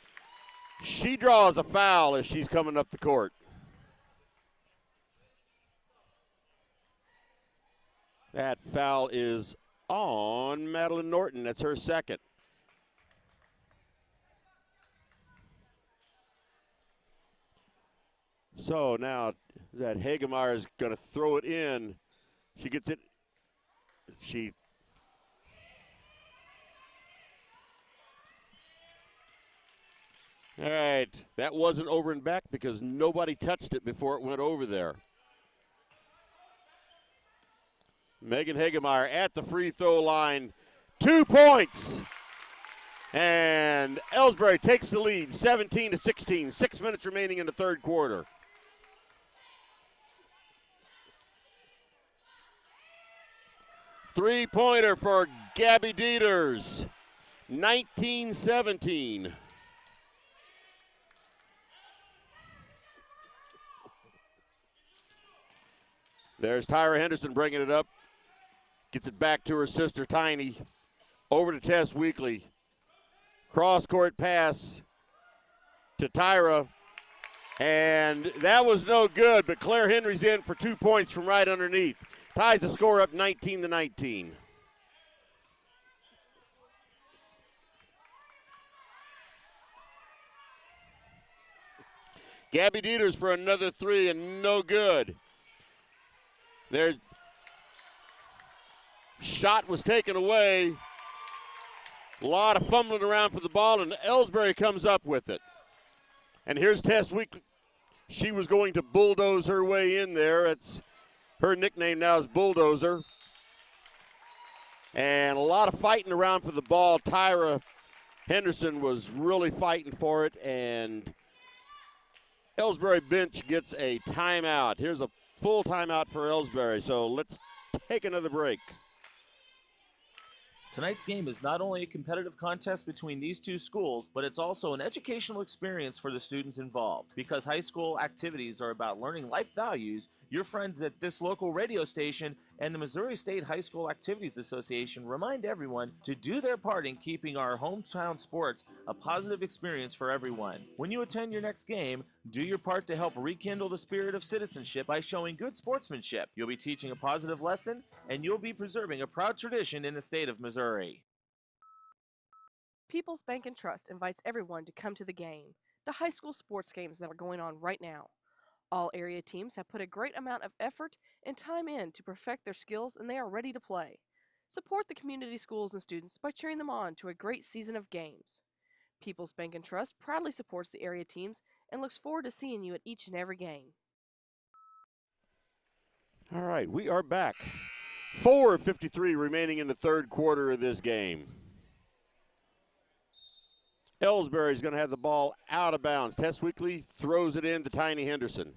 A: she draws a foul as she's coming up the court. That foul is on Madeline Norton. That's her second. So now that Hegemeyer is going to throw it in. She gets it. All right. That wasn't over and back because nobody touched it before it went over there. Megan Hagemeyer at the free throw line. 2 points. And Elsberry takes the lead, 17-16. 6 minutes remaining in the third quarter. Three-pointer for Gabby Dieters, 19-17. There's Tyra Henderson bringing it up. Gets it back to her sister, Tiny. Over to Tess Weekly. Cross-court pass to Tyra. And that was no good, but Claire Henry's in for 2 points from right underneath. Ties the score up 19-19. Gabby Dieters for another three and no good. Their shot was taken away. A lot of fumbling around for the ball, and Elsberry comes up with it. And here's Tess Weekly. She was going to bulldoze her way in there. It's her nickname now is Bulldozer. And a lot of fighting around for the ball. Tyra Henderson was really fighting for it, and Elsberry bench gets a timeout. Here's a full timeout for Elsberry, so let's take another break.
B: Tonight's game is not only a competitive contest between these two schools, but it's also an educational experience for the students involved. Because high school activities are about learning life values, your friends at this local radio station and the Missouri State High School Activities Association remind everyone to do their part in keeping our hometown sports a positive experience for everyone. When you attend your next game, do your part to help rekindle the spirit of citizenship by showing good sportsmanship. You'll be teaching a positive lesson, and you'll be preserving a proud tradition in the state of Missouri.
F: People's Bank and Trust invites everyone to come to the game, the high school sports games that are going on right now. All area teams have put a great amount of effort and time in to perfect their skills, and they are ready to play. Support the community schools and students by cheering them on to a great season of games. People's Bank and Trust proudly supports the area teams and looks forward to seeing you at each and every game.
A: All right, we are back. 4:53 remaining in the third quarter of this game. Elsberry's going to have the ball out of bounds. Tess Weekly throws it in to Tiny Henderson.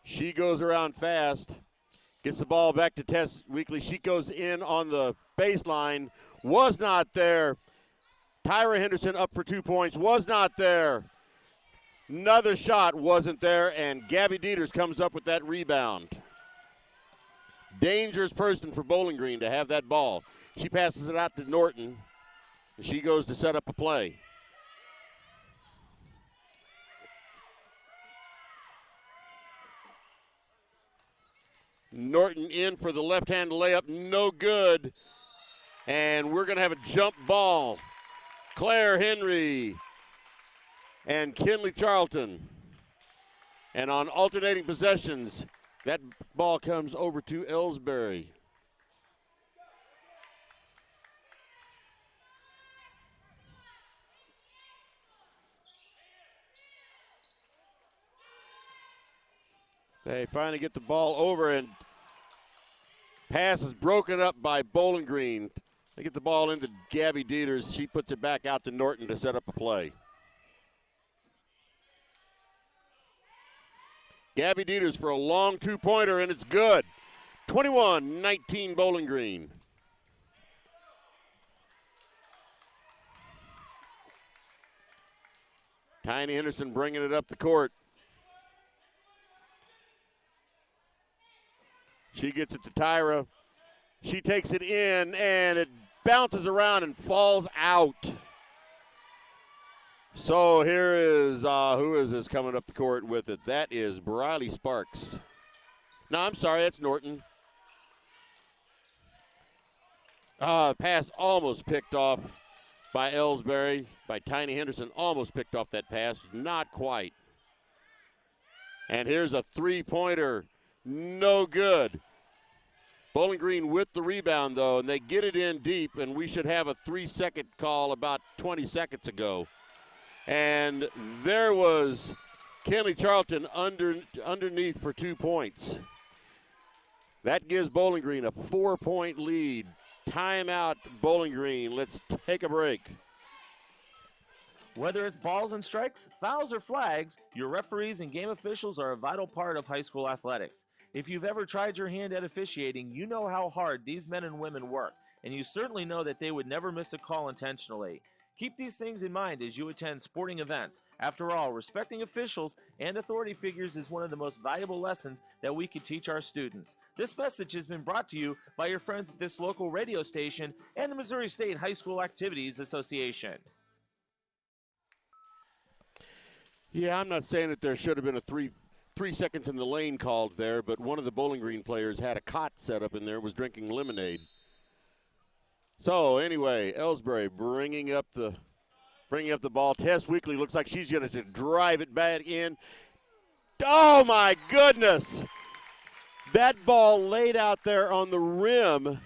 A: She goes around fast, gets the ball back to Tess Weekly. She goes in on the baseline, was not there. Tyra Henderson up for 2 points, was not there. Another shot wasn't there, and Gabby Dieters comes up with that rebound. Dangerous person for Bowling Green to have that ball. She passes it out to Norton. She goes to set up a play. Norton in for the left-hand layup, no good. And we're going to have a jump ball. Claire Henry and Kinley Charlton. And on alternating possessions, that ball comes over to Elsberry. They finally get the ball over, and pass is broken up by Bowling Green. They get the ball into Gabby Dieters. She puts it back out to Norton to set up a play. Gabby Dieters for a long two-pointer, and it's good. 21-19 Bowling Green. Tiny Henderson bringing it up the court. She gets it to Tyra. She takes it in, and it bounces around and falls out. So here is, who is this coming up the court with it? That is Briley Sparks. No, I'm sorry, that's Norton. Pass almost picked off by Elsberry, by Tiny Henderson. Almost picked off that pass, not quite. And here's a three-pointer. No good. Bowling Green with the rebound, though, and they get it in deep, and we should have a 3-second call about 20 seconds ago. And there was Kinley Charlton underneath for 2 points. That gives Bowling Green a 4-point lead. Timeout, Bowling Green. Let's take a break.
B: Whether it's balls and strikes, fouls, or flags, your referees and game officials are a vital part of high school athletics. If you've ever tried your hand at officiating, you know how hard these men and women work, and you certainly know that they would never miss a call intentionally. Keep these things in mind as you attend sporting events. After all, respecting officials and authority figures is one of the most valuable lessons that we could teach our students. This message has been brought to you by your friends at this local radio station and the Missouri State High School Activities Association.
A: Yeah, I'm not saying that there should have been a three seconds in the lane called there, but one of the Bowling Green players had a cot set up in there, was drinking lemonade. So anyway, Elsberry bringing up the ball. Tess Weekly looks like she's going to drive it back in. Oh my goodness! That ball laid out there on the rim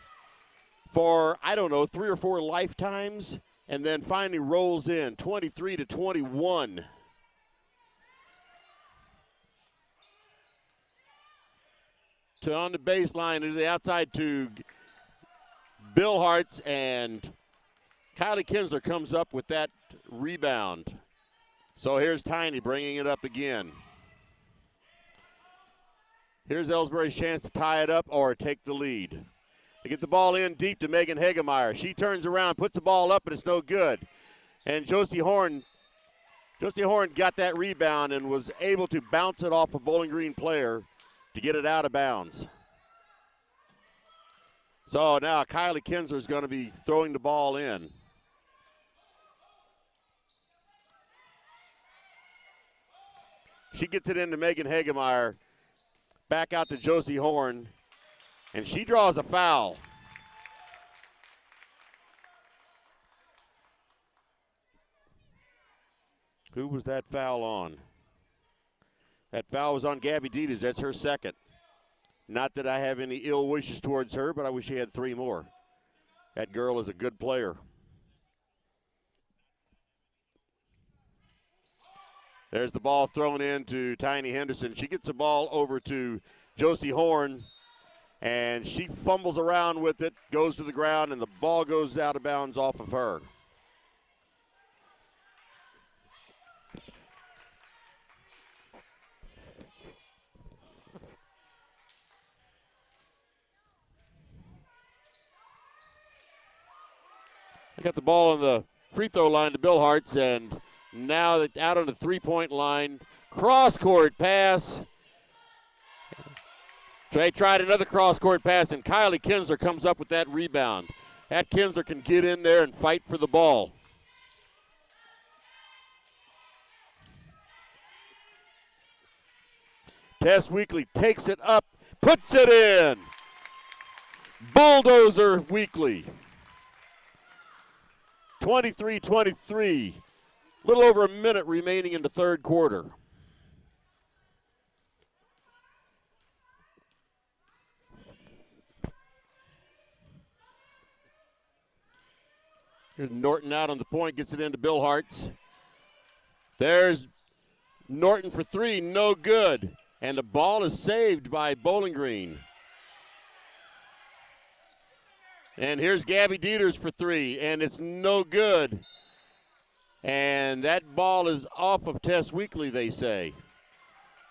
A: for, I don't know, 3 or 4 lifetimes, and then finally rolls in, 23-21. On the baseline to the outside to Bill Hartz, and Kylie Kinsler comes up with that rebound. So here's Tiny bringing it up again. Here's Elsberry's chance to tie it up or take the lead. They get the ball in deep to Megan Hagemeyer. She turns around, puts the ball up, and it's no good. And Josie Horn got that rebound and was able to bounce it off a Bowling Green player to get it out of bounds. So now Kylie Kinsler is going to be throwing the ball in. She gets it into Megan Hagemeyer. Back out to Josie Horn. And she draws a foul. Who was that foul on? That foul was on Gabby Ditas. That's her second. Not that I have any ill wishes towards her, but I wish she had 3 more. That girl is a good player. There's the ball thrown in to Tiny Henderson. She gets the ball over to Josie Horn, and she fumbles around with it, goes to the ground, and the ball goes out of bounds off of her. I got the ball on the free throw line to Bill Hartz, and now that out on the 3-point line, cross-court pass. They tried another cross-court pass, and Kylie Kinsler comes up with that rebound. That Kinsler can get in there and fight for the ball. Tess Weekly takes it up, puts it in. Bulldozer Weekly. 23-23. A little over a minute remaining in the third quarter. Here's Norton out on the point, gets it into Bill Hartz. There's Norton for 3, no good. And the ball is saved by Bowling Green. And here's Gabby Dieters for 3, and it's no good. And that ball is off of Tess Weekly, they say.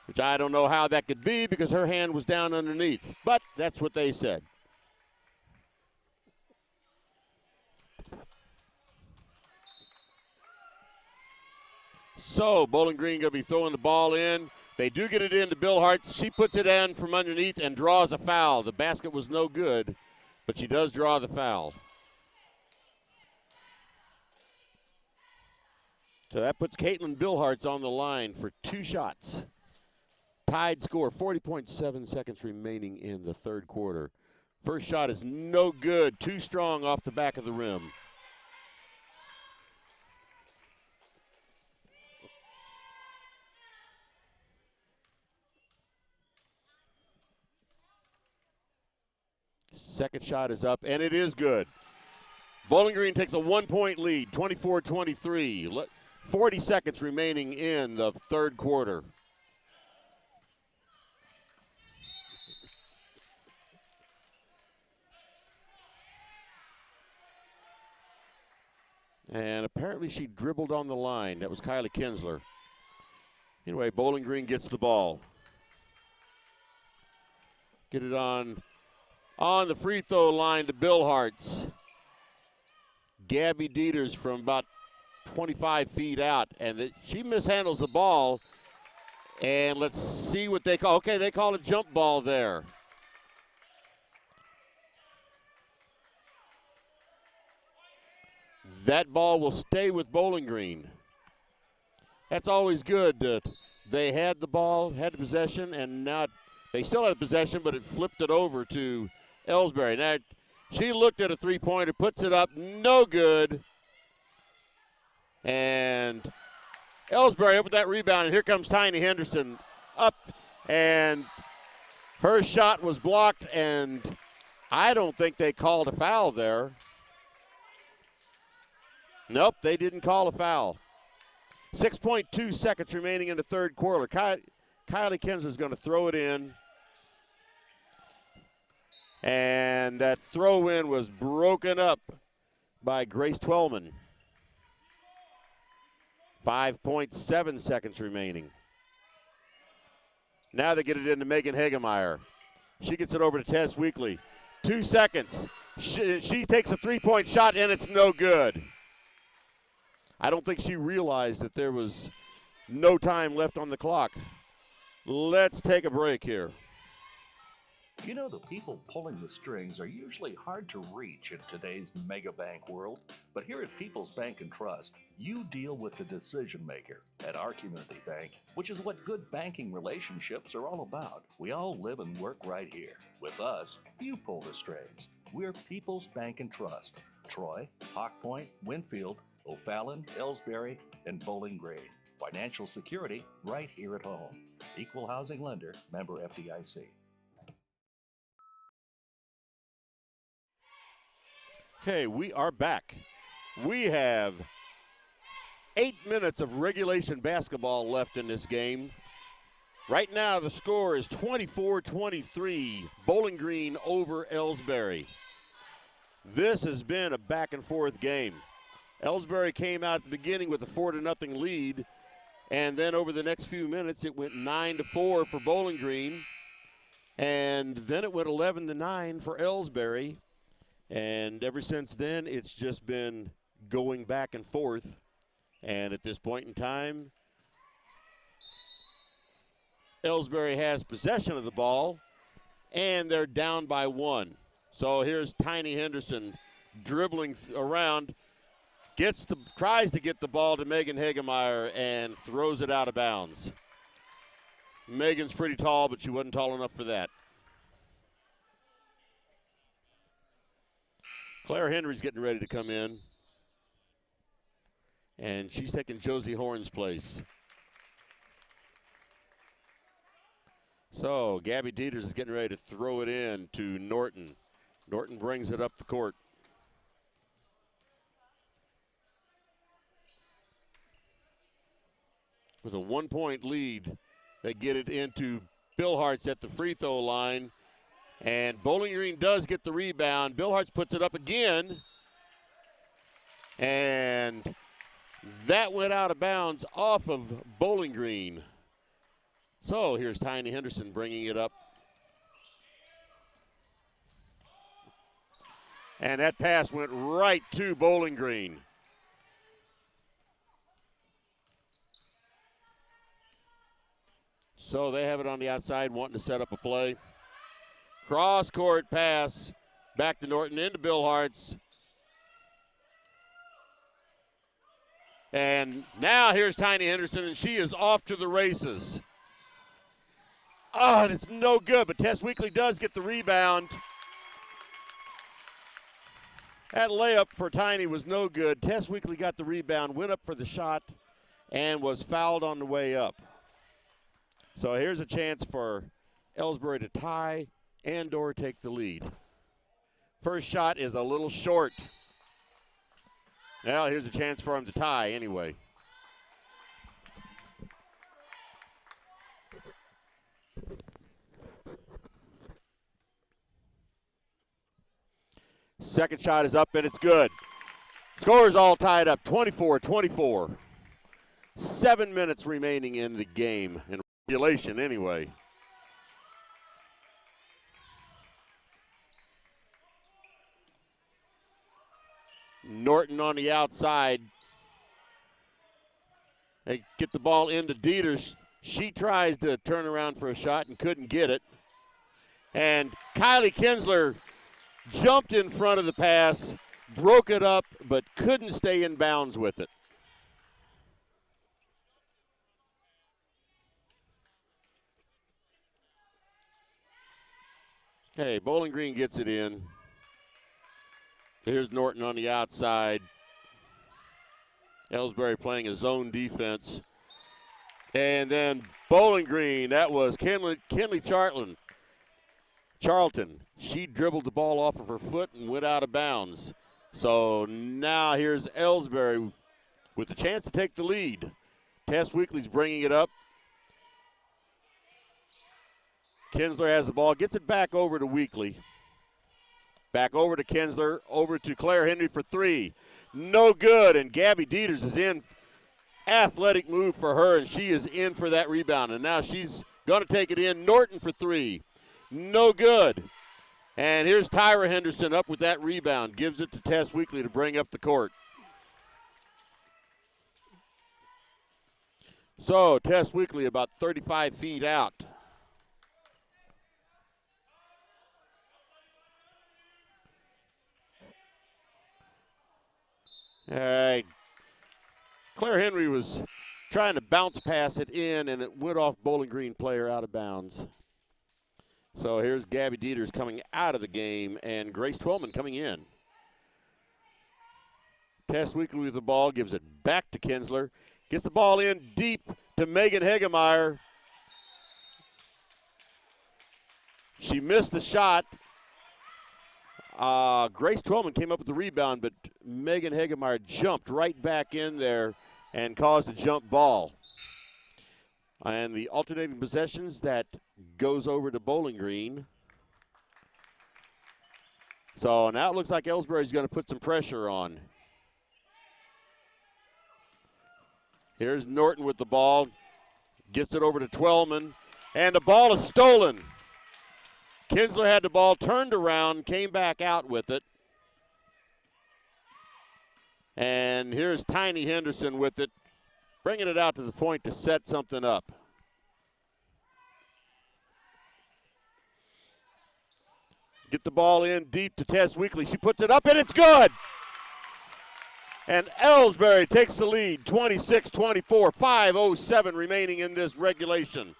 A: Which I don't know how that could be because her hand was down underneath. But that's what they said. So Bowling Green going to be throwing the ball in. They do get it into Bill Hart. She puts it in from underneath and draws a foul. The basket was no good, but she does draw the foul. So that puts Caitlin Billhartz on the line for 2 shots. Tied score, 40.7 seconds remaining in the third quarter. First shot is no good, too strong off the back of the rim. Second shot is up, and it is good. Bowling Green takes a 1-point lead, 24-23. 40 seconds remaining in the third quarter. And apparently she dribbled on the line. That was Kylie Kinsler. Anyway, Bowling Green gets the ball. Get it on the free throw line to Bill Hartz. Gabby Dieters from about 25 feet out. And she mishandles the ball. And let's see what they call. Okay, they call a jump ball there. That ball will stay with Bowling Green. That's always good. They had the ball, had the possession, and now they still had possession, but it flipped it over to Elsberry. Now, she looked at a three-pointer, puts it up, no good. And Elsberry up with that rebound, and here comes Tiny Henderson up, and her shot was blocked, and I don't think they called a foul there. Nope, they didn't call a foul. 6.2 seconds remaining in the third quarter. Kylie Kinsler is going to throw it in. And that throw-in was broken up by Grace Twellman. 5.7 seconds remaining. Now they get it into Megan Hagemeyer. She gets it over to Tess Weekly. 2 seconds. She takes a three-point shot, and it's no good. I don't think she realized that there was no time left on the clock. Let's take a break here.
G: You know, the people pulling the strings are usually hard to reach in today's mega bank world, but here at People's Bank and Trust, you deal with the decision maker. At our community bank, which is what good banking relationships are all about, we all live and work right here. With us, you pull the strings. We're People's Bank and Trust. Troy, Hawk Point, Winfield, O'Fallon, Elsberry, and Bowling Green. Financial security right here at home. Equal housing lender, member FDIC.
A: Okay, we are back. We have 8 minutes of regulation basketball left in this game. Right now, the score is 24-23, Bowling Green over Elsberry. This has been a back-and-forth game. Elsberry came out at the beginning with a 4-0 lead, and then over the next few minutes, it went 9-4 for Bowling Green, and then it went 11-9 for Elsberry, and ever since then, it's just been going back and forth, and at this point in time, Elsberry has possession of the ball, and they're down by 1. So here's Tiny Henderson dribbling around. Tries to get the ball to Megan Hagemeyer and throws it out of bounds. Megan's pretty tall, but she wasn't tall enough for that. Claire Henry's getting ready to come in. And she's taking Josie Horn's place. So Gabby Dieters is getting ready to throw it in to Norton. Norton brings it up the court. With a 1-point lead, they get it into Bill Hartz at the free throw line. And Bowling Green does get the rebound. Bill Hartz puts it up again. And that went out of bounds off of Bowling Green. So here's Tiny Henderson bringing it up. And that pass went right to Bowling Green. So they have it on the outside, wanting to set up a play. Cross-court pass back to Norton, into Bill Hartz. And now here's Tiny Henderson, and she is off to the races. Oh, and it's no good, but Tess Weekly does get the rebound. That layup for Tiny was no good. Tess Weekly got the rebound, went up for the shot, and was fouled on the way up. So here's a chance for Elsberry to tie and or take the lead. First shot is a little short. Now here's a chance for him to tie anyway. Second shot is up and it's good. Scores all tied up, 24-24. 7 minutes remaining in the game, in regulation anyway. Norton on the outside. They get the ball into Dieters. She tries to turn around for a shot and couldn't get it. And Kylie Kinsler jumped in front of the pass, broke it up, but couldn't stay in bounds with it. Hey, Bowling Green gets it in. Here's Norton on the outside. Elsberry playing a zone defense. And then Bowling Green, that was Kinley Charlton. She dribbled the ball off of her foot and went out of bounds. So now here's Elsberry with the chance to take the lead. Tess Weekly's bringing it up. Kinsler has the ball, gets it back over to Weekly. Back over to Kinsler, over to Claire Henry for three. No good, and Gabby Dieters is in. Athletic move for her, and she is in for that rebound. And now she's going to take it in. Norton for three. No good. And here's Tyra Henderson up with that rebound. Gives it to Tess Weekly to bring up the court. So Tess Weekly about 35 feet out. All right. Claire Henry was trying to bounce pass it in, and it went off Bowling Green player out of bounds. So here's Gabby Dieters coming out of the game, and Grace Twellman coming in. Tess Weekly with the ball, gives it back to Kinsler. Gets the ball in deep to Megan Hegemeyer. She missed the shot. Grace Twellman came up with the rebound, but Megan Hegemeyer jumped right back in there and caused a jump ball. And the alternating possessions, that goes over to Bowling Green. So now it looks like Elsberry's going to put some pressure on. Here's Norton with the ball. Gets it over to Twellman. And the ball is stolen. Kinsler had the ball, turned around, came back out with it. And here's Tiny Henderson with it, bringing it out to the point to set something up. Get the ball in deep to Tess Weekly. She puts it up, and it's good. And Elsberry takes the lead, 26-24, 5:07 remaining in this regulation.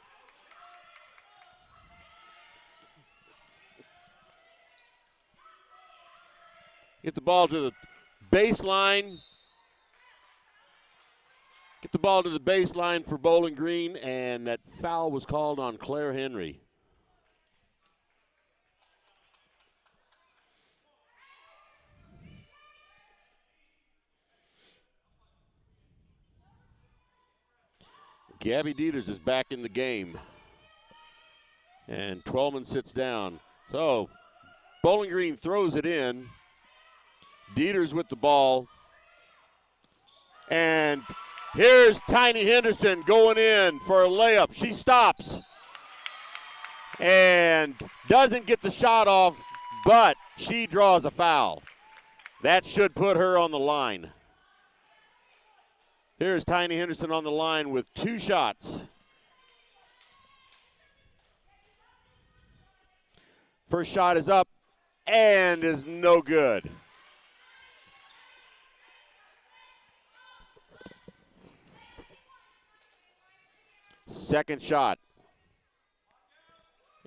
A: Get the ball to the baseline. Get the ball to the baseline for Bowling Green, and that foul was called on Claire Henry. Gabby Dieters is back in the game. And Twellman sits down. So Bowling Green throws it in. Dieters with the ball. And here's Tiny Henderson going in for a layup. She stops and doesn't get the shot off, but she draws a foul. That should put her on the line. Here's Tiny Henderson on the line with two shots. First shot is up and is no good. Second shot.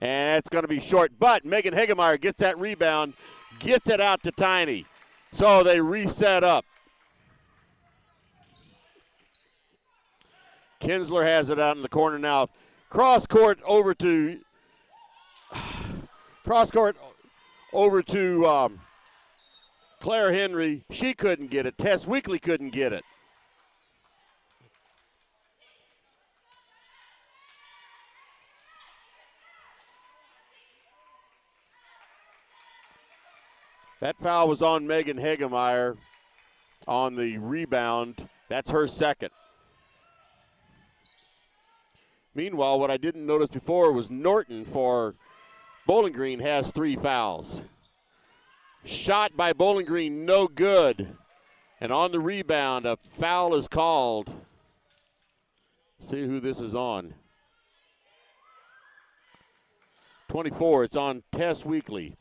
A: And it's going to be short, but Megan Hegemeyer gets that rebound, gets it out to Tiny. So they reset up. Kinsler has it out in the corner now. Cross court over to Claire Henry. She couldn't get it. Tess Weekly couldn't get it. That foul was on Megan Hegemeyer. on the rebound. That's her second. Meanwhile, what I didn't notice before was Norton for Bowling Green has 3 fouls. Shot by Bowling Green, no good. And on the rebound, a foul is called. See who this is on. 24, it's on Tess Weekly.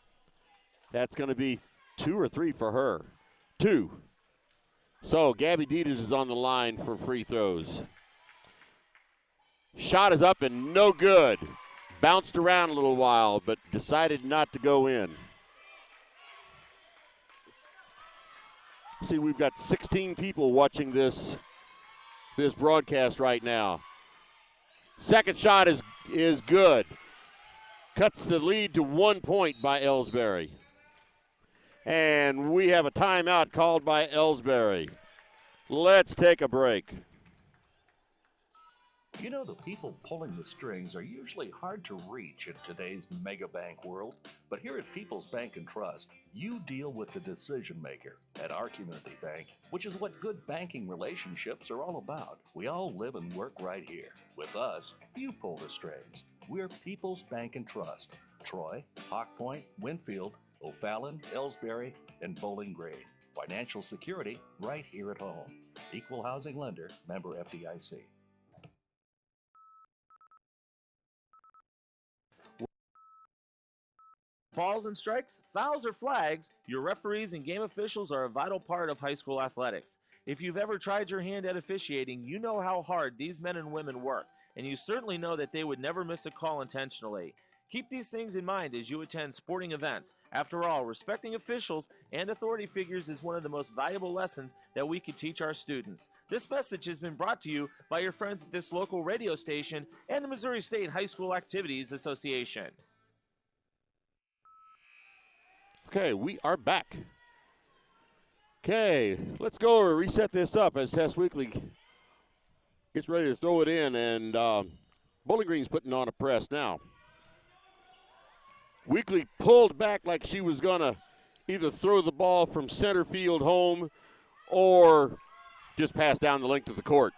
A: That's going to be 2 or 3 for her. 2. So Gabby Dieters is on the line for free throws. Shot is up and no good. Bounced around a little while, but decided not to go in. See, we've got 16 people watching this broadcast right now. Second shot is good. Cuts the lead to 1 point by Elsberry. And we have a timeout called by Elsberry. Let's take a break.
G: You know, the people pulling the strings are usually hard to reach in today's mega bank world, but here at People's Bank and Trust, you deal with the decision maker. At our community bank, which is what good banking relationships are all about, we all live and work right here. With us, you pull the strings. We're People's Bank and Trust. Troy, Hawk Point, Winfield, O'Fallon, Elsberry, and Bowling Green. Financial security right here at home. Equal housing lender, member FDIC.
B: Balls and strikes, fouls or flags, your referees and game officials are a vital part of high school athletics. If you've ever tried your hand at officiating, you know how hard these men and women work, and you certainly know that they would never miss a call intentionally. Keep these things in mind as you attend sporting events. After all, respecting officials and authority figures is one of the most valuable lessons that we could teach our students. This message has been brought to you by your friends at this local radio station and the Missouri State High School Activities Association.
A: Okay, we are back. Okay, let's go over reset this up as Tess Weekly gets ready to throw it in, and Bowling Green's putting on a press now. Weekly pulled back like she was going to either throw the ball from center field home or just pass down the length of the court.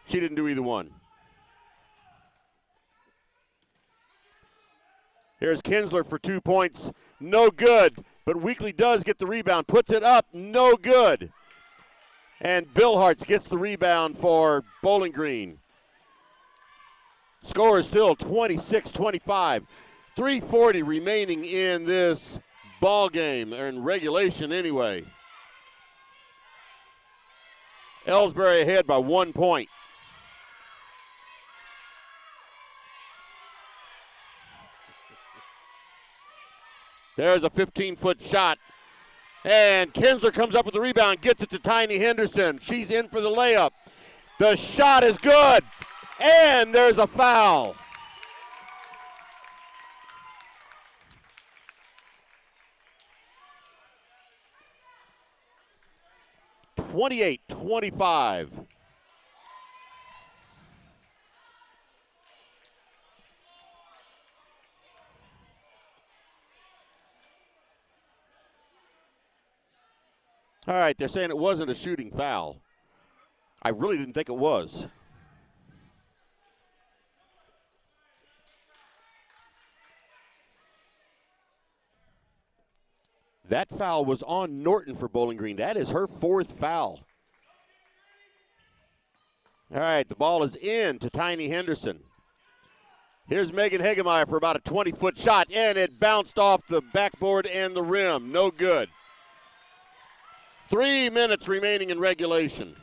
A: She didn't do either one. Here's Kinsler for 2 points. No good, but Weekly does get the rebound. Puts it up, no good. And Bill Hartz gets the rebound for Bowling Green. Score is still 26-25. 3:40 remaining in this ball game, or in regulation anyway. Elsberry ahead by 1 point. There's a 15-foot shot. And Kinsler comes up with the rebound, gets it to Tiny Henderson. She's in for the layup. The shot is good. And there's a foul. (28-25). All right, they're saying it wasn't a shooting foul. I really didn't think it was. That foul was on Norton for Bowling Green. That is her 4th foul. All right, the ball is in to Tiny Henderson. Here's Megan Hegemeyer for about a 20-foot shot, and it bounced off the backboard and the rim. No good. 3 minutes remaining in regulation.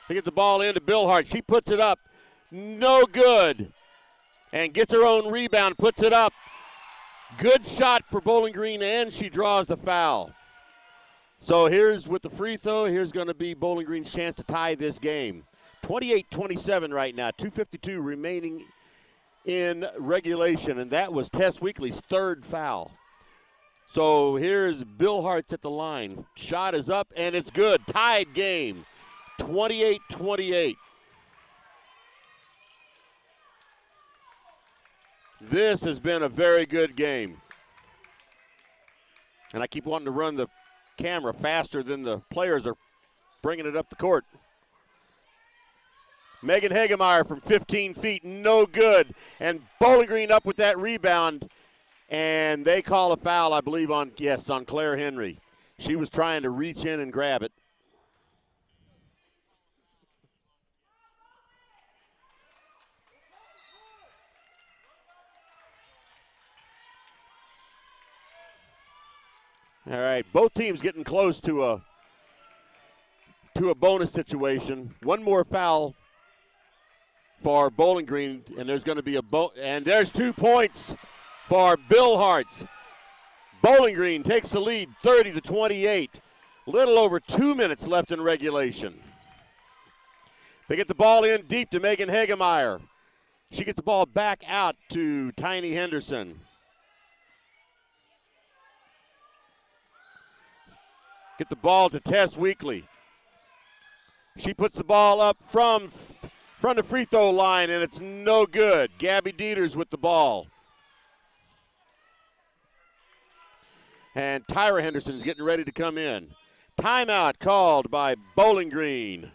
A: They get the ball into Bill Hart. She puts it up. No good. And gets her own rebound, puts it up. Good shot for Bowling Green, and she draws the foul. So here's with the free throw, here's going to be Bowling Green's chance to tie this game. 28-27 right now, 2:52 remaining in regulation, and that was Tess Weekly's 3rd foul. So here's Bill Hartz at the line. Shot is up, and it's good. Tied game, 28-28. This has been a very good game. And I keep wanting to run the camera faster than the players are bringing it up the court. Megan Hagemeyer from 15 feet, no good. And Bowling Green up with that rebound. And they call a foul, I believe, on Claire Henry. She was trying to reach in and grab it. All right, both teams getting close to a bonus situation. One more foul for Bowling Green, and there's going to be and there's 2 points for Bill Hartz. Bowling Green takes the lead 30-28. Little over 2 minutes left in regulation. They get the ball in deep to Megan Hagemeyer. She gets the ball back out to Tiny Henderson. Get the ball to Tess Weekly. She puts the ball up from the free throw line, and it's no good. Gabby Dieters with the ball. And Tyra Henderson's getting ready to come in. Timeout called by Bowling Green.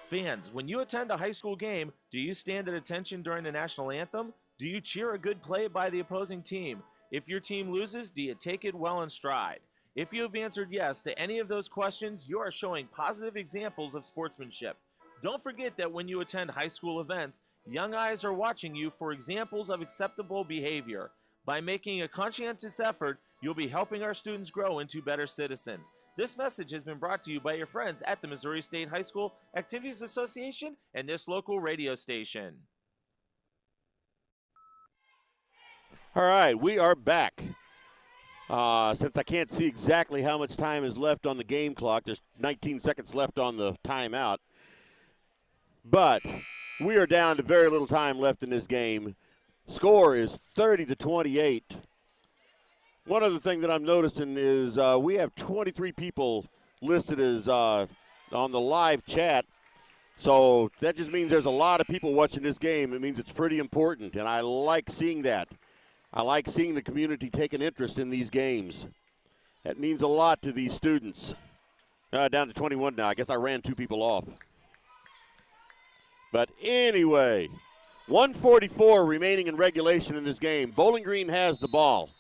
B: Fans, when you attend a high school game, do you stand at attention during the national anthem? Do you cheer a good play by the opposing team? If your team loses, do you take it well in stride? If you have answered yes to any of those questions, you are showing positive examples of sportsmanship. Don't forget that when you attend high school events, young eyes are watching you for examples of acceptable behavior. By making a conscientious effort, you'll be helping our students grow into better citizens. This message has been brought to you by your friends at the Missouri State High School Activities Association and this local radio station.
A: All right, we are back. Since I can't see exactly how much time is left on the game clock, there's 19 seconds left on the timeout. But we are down to very little time left in this game. Score is 30-28. One other thing that I'm noticing is we have 23 people listed as on the live chat. So that just means there's a lot of people watching this game. It means it's pretty important, and I like seeing that. I like seeing the community take an interest in these games. That means a lot to these students. Down to 21 now. I guess I ran 2 people off. But anyway, 1:44 remaining in regulation in this game. Bowling Green has the ball.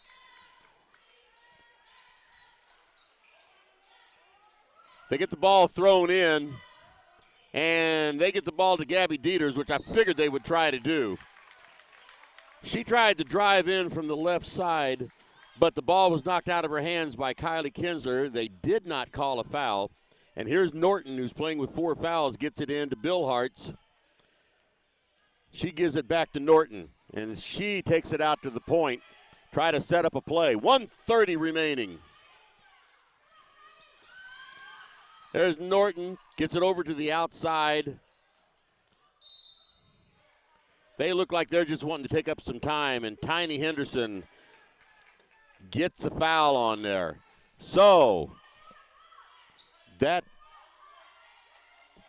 A: They get the ball thrown in, and they get the ball to Gabby Dieters, which I figured they would try to do. She tried to drive in from the left side, but the ball was knocked out of her hands by Kylie Kinsler. They did not call a foul. And here's Norton, who's playing with 4 fouls, gets it in to Bill Hartz. She gives it back to Norton, and she takes it out to the point. Try to set up a play. 1:30 remaining. There's Norton, gets it over to the outside. They look like they're just wanting to take up some time, and Tiny Henderson gets a foul on there. So, that's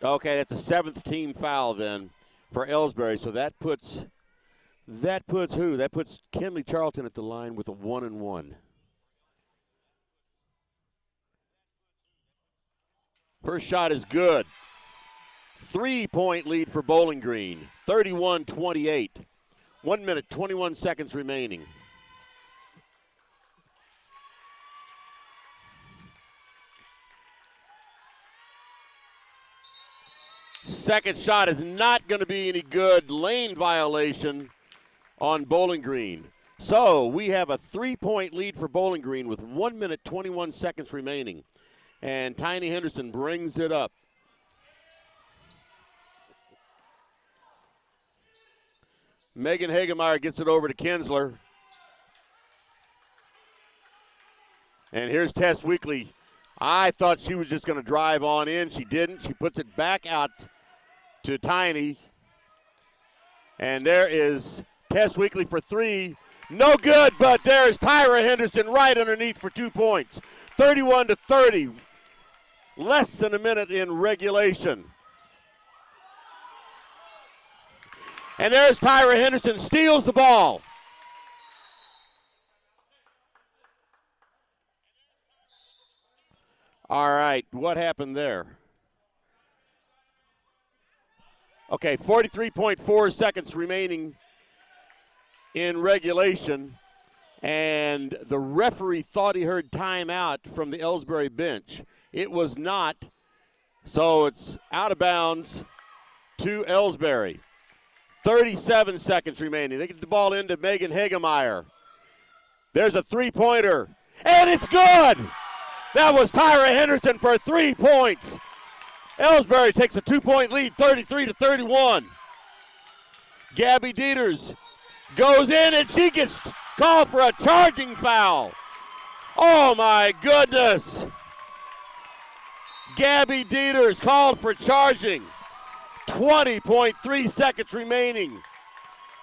A: a 7th team foul then for Elsberry. So that puts who? That puts Kenley Charlton at the line with a 1-1. First shot is good. 3-point lead for Bowling Green, 31-28. 1 minute, 21 seconds remaining. Second shot is not going to be any good. Lane violation on Bowling Green. So we have a 3-point lead for Bowling Green with 1 minute, 21 seconds remaining. And Tiny Henderson brings it up. Megan Hagemeyer gets it over to Kinsler. And here's Tess Weekly. I thought she was just going to drive on in. She didn't. She puts it back out to Tiny. And there is Tess Weekly for 3. No good, but there's Tyra Henderson right underneath for 2 points. 31-30. Less than a minute in regulation. And there's Tyra Henderson, steals the ball. All right, what happened there? Okay, 43.4 seconds remaining in regulation, and the referee thought he heard timeout from the Elsberry bench. It was not, so it's out of bounds to Elsberry. 37 seconds remaining. They get the ball into Megan Hagemeyer. There's a three-pointer, and it's good! That was Tyra Henderson for 3 points. Elsberry takes a 2-point lead, 33-31. Gabby Dieters goes in, and she gets called for a charging foul. Oh, my goodness. Gabby Dieters called for charging. 20.3 seconds remaining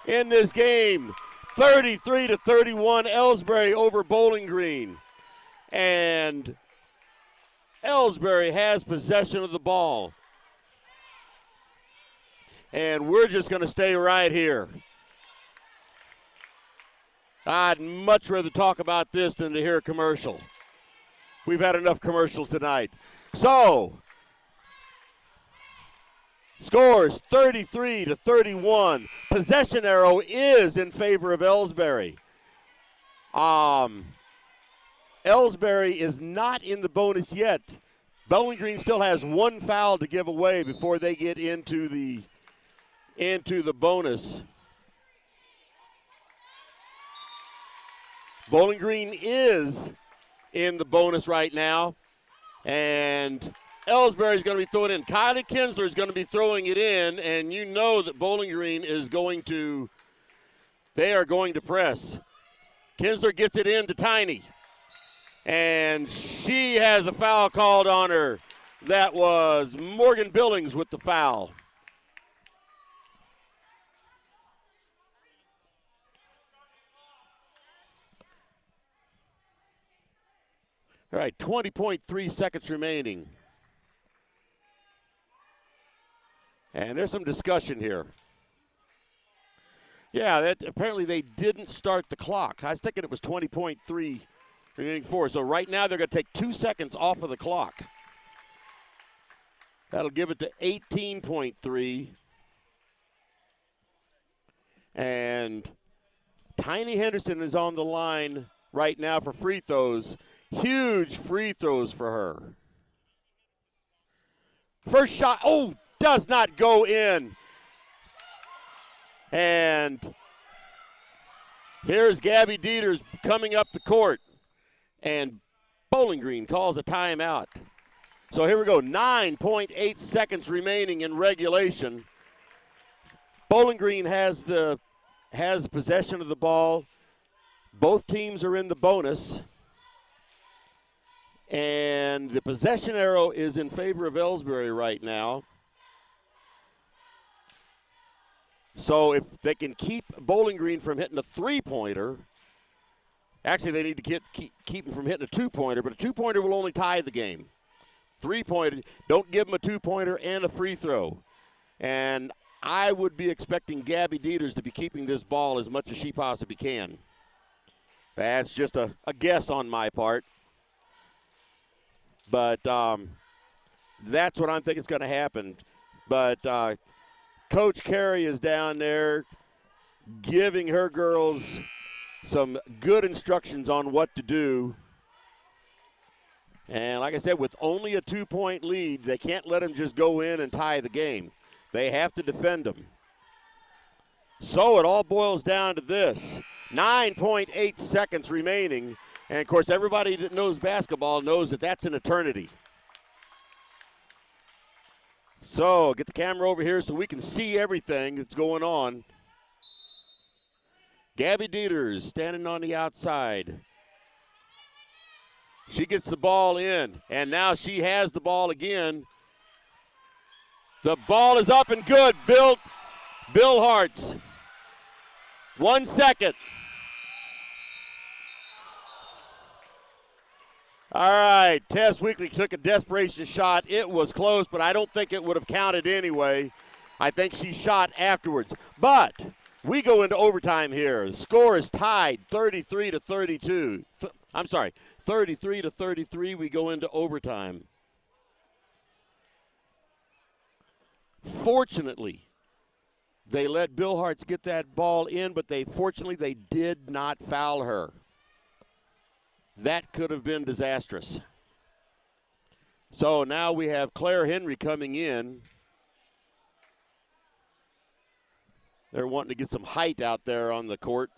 A: in this game. 33-31, Elsberry over Bowling Green. And Elsberry has possession of the ball. And we're just going to stay right here. I'd much rather talk about this than to hear a commercial. We've had enough commercials tonight. So, scores 33-31. Possession arrow is in favor of Elsberry. Elsberry is not in the bonus yet. Bowling Green still has one foul to give away before they get into the bonus. Bowling Green is in the bonus right now, and Elsberry is going to be throwing it in. Kylie Kinsler is going to be throwing it in, and you know that Bowling Green is they are going to press. Kinsler gets it in to Tiny, and she has a foul called on her. That was Morgan Billings with the foul. All right, 20.3 seconds remaining. And there's some discussion here. Yeah, apparently they didn't start the clock. I was thinking it was 20.3 remaining 4. So right now they're going to take 2 seconds off of the clock. That'll give it to 18.3. And Tiny Henderson is on the line right now for free throws. Huge free throws for her. First shot, does not go in. And here's Gabby Dieters coming up the court. And Bowling Green calls a timeout. So here we go, 9.8 seconds remaining in regulation. Bowling Green has possession of the ball. Both teams are in the bonus. And the possession arrow is in favor of Elsberry right now. So if they can keep Bowling Green from hitting a three-pointer, actually they need to keep them from hitting a two-pointer, but a two-pointer will only tie the game. Three-pointer, don't give them a two-pointer and a free throw. And I would be expecting Gabby Dieters to be keeping this ball as much as she possibly can. That's just a guess on my part. But that's what I'm thinking is going to happen. But Coach Carey is down there giving her girls some good instructions on what to do. And like I said, with only a 2-point lead, they can't let them just go in and tie the game. They have to defend them. So it all boils down to this. 9.8 seconds remaining. And, of course, everybody that knows basketball knows that that's an eternity. So get the camera over here so we can see everything that's going on. Gabby Dieters standing on the outside. She gets the ball in, and now she has the ball again. The ball is up and good. Bill Hartz. 1 second. All right, Tess Weekly took a desperation shot. It was close, but I don't think it would have counted anyway. I think she shot afterwards. But we go into overtime here. The score is tied 33-32. I'm sorry, 33-33. We go into overtime. Fortunately, they let Bill Hartz get that ball in, but fortunately they did not foul her. That could have been disastrous. So now we have Claire Henry coming in. They're wanting to get some height out there on the court.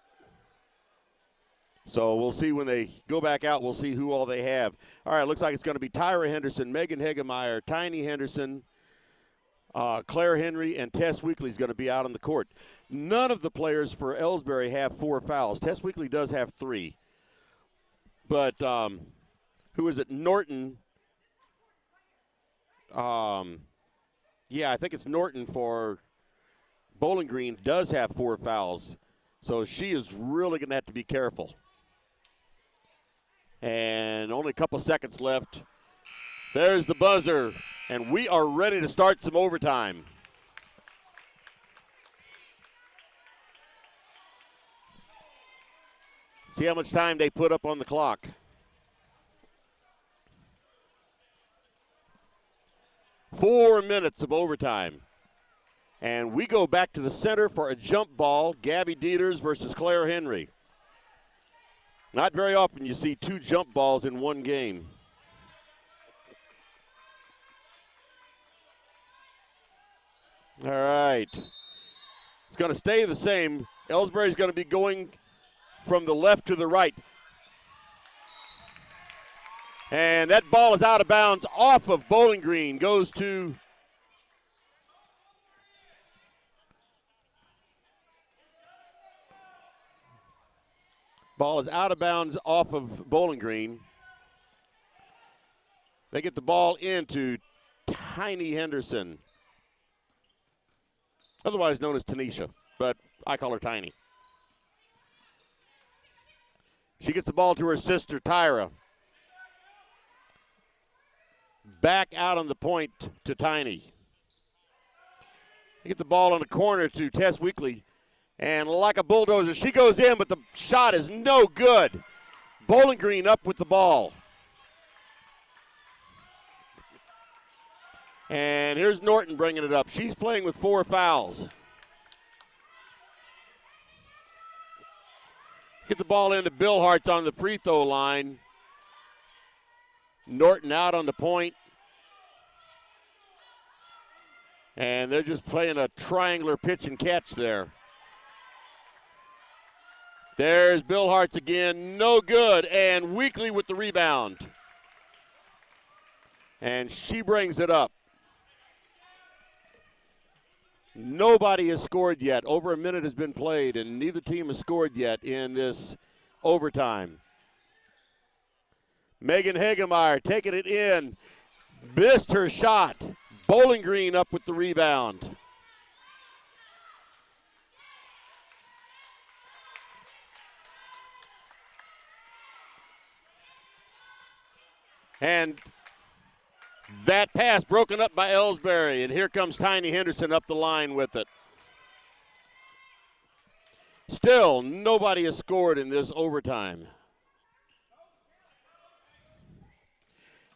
A: So we'll see when they go back out. We'll see who all they have. All right, looks like it's going to be Tyra Henderson, Megan Hegemeyer, Tiny Henderson, Claire Henry, and Tess Weekly is going to be out on the court. None of the players for Elsberry have 4 fouls. Tess Weekly does have 3. But who is it? Norton. Yeah, I think it's Norton for Bowling Green does have 4 fouls. So she is really going to have to be careful. And only a couple seconds left. There's the buzzer, and we are ready to start some overtime. See how much time they put up on the clock. Four minutes of overtime. And we go back to the center for a jump ball, Gabby Dieters versus Claire Henry. Not very often you see 2 jump balls in one game. All right. It's going to stay the same. Elsberry's going to be going from the left to the right. And that ball is out of bounds off of Bowling Green. Goes to ball is out of bounds off of Bowling Green. They get the ball into Tiny Henderson, otherwise known as Tanisha, but I call her Tiny. She gets the ball to her sister, Tyra. Back out on the point to Tiny. They get the ball on the corner to Tess Weekly. And like a bulldozer, she goes in, but the shot is no good. Bowling Green up with the ball. And here's Norton bringing it up. She's playing with 4 fouls. Get the ball into Bill Hartz on the free throw line. Norton out on the point. And they're just playing a triangular pitch and catch there. There's Bill Hartz again, no good, and Weekly with the rebound. And she brings it up. Nobody has scored yet. Over a minute has been played, and neither team has scored yet in this overtime. Megan Hegemeyer taking it in, missed her shot. Bowling Green up with the rebound. And that pass broken up by Elsberry, and here comes Tiny Henderson up the line with it. Still, nobody has scored in this overtime.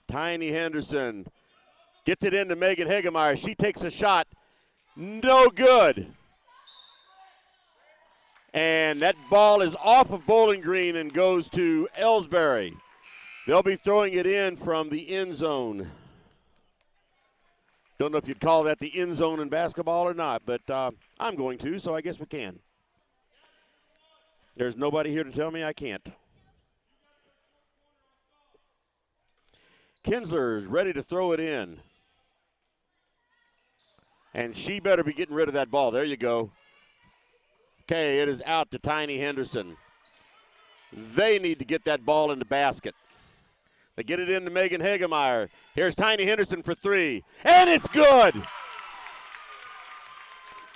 A: Tiny Henderson gets it into Megan Hegemeyer. She takes a shot. No good. And that ball is off of Bowling Green and goes to Elsberry. They'll be throwing it in from the end zone. Don't know if you'd call that the end zone in basketball or not, but I'm going to, so I guess we can. There's nobody here to tell me I can't. Kinsler is ready to throw it in. And she better be getting rid of that ball. There you go. Okay, it is out to Tiny Henderson. They need to get that ball in the basket. They get it into Megan Hegemeyer. Here's Tiny Henderson for 3. And it's good!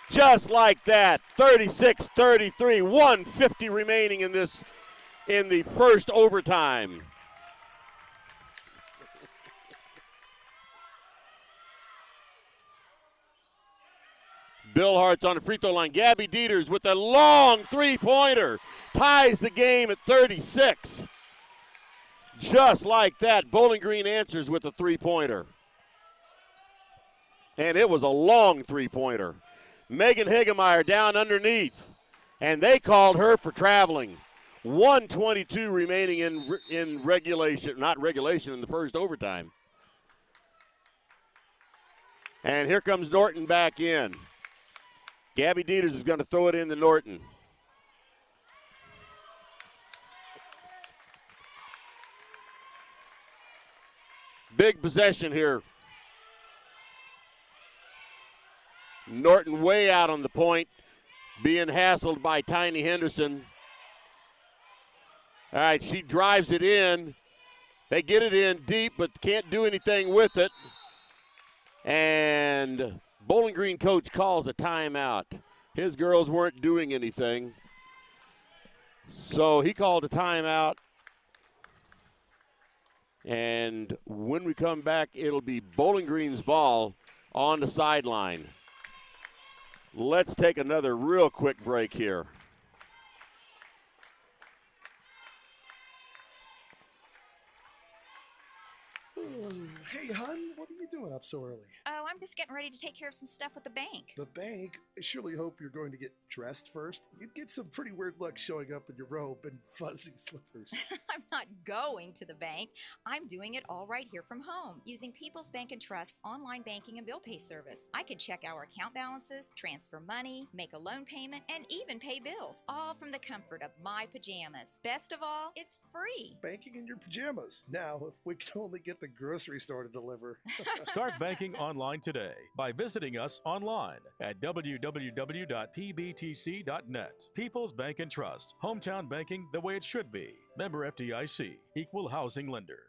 A: Just like that. 36-33. 1:50 remaining in the first overtime. Bill Hartz on the free throw line. Gabby Dieters with a long three-pointer. Ties the game at 36. just like that, Bowling Green answers with a three-pointer. And it was a long three-pointer. Megan Hagemeyer down underneath, and they called her for traveling. 1:22 remaining in regulation, not regulation, in the first overtime. And here comes Norton back in. Gabby Dieters is going to throw it into Norton. Big possession here. Norton way out on the point, being hassled by Tiny Henderson. All right, she drives it in. They get it in deep, but can't do anything with it. And Bowling Green coach calls a timeout. His girls weren't doing anything. So he called a timeout. And when we come back, it'll be Bowling Green's ball on the sideline. Let's take another real quick break here.
C: Hey, hon, what are you doing up so early?
D: Oh, I'm just getting ready to take care of some stuff with the bank.
C: The bank? I surely hope you're going to get dressed first. You'd get some pretty weird luck showing up in your robe and fuzzy slippers.
D: I'm not going to the bank. I'm doing it all right here from home using People's Bank and Trust online banking and bill pay service. I can check our account balances, transfer money, make a loan payment, and even pay bills, all from the comfort of my pajamas. Best of all, it's free.
C: Banking in your pajamas. Now, if we could only get the grocery store to deliver.
E: Start banking online today by visiting us online at www.pbtc.net. People's Bank and Trust. Hometown banking the way it should be. Member FDIC. Equal housing lender.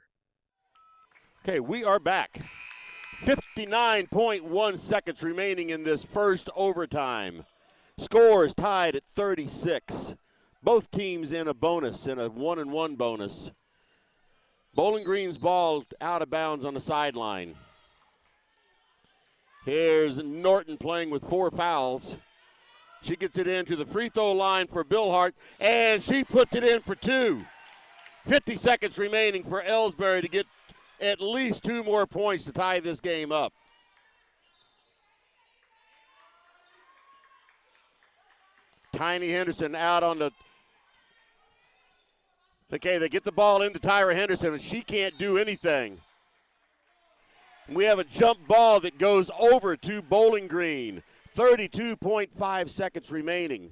A: Okay, we are back. 59.1 seconds remaining in this first overtime. Score is tied at 36. Both teams in a bonus, in a 1-and-1 bonus. Bowling Green's ball out of bounds on the sideline. Here's Norton playing with 4 fouls. She gets it into the free throw line for Billhart, and she puts it in for 2. 50 seconds remaining for Elsberry to get at least 2 more points to tie this game up. Tiny Henderson out on the... Okay, they get the ball into Tyra Henderson, and she can't do anything. We have a jump ball that goes over to Bowling Green. 32.5 seconds remaining.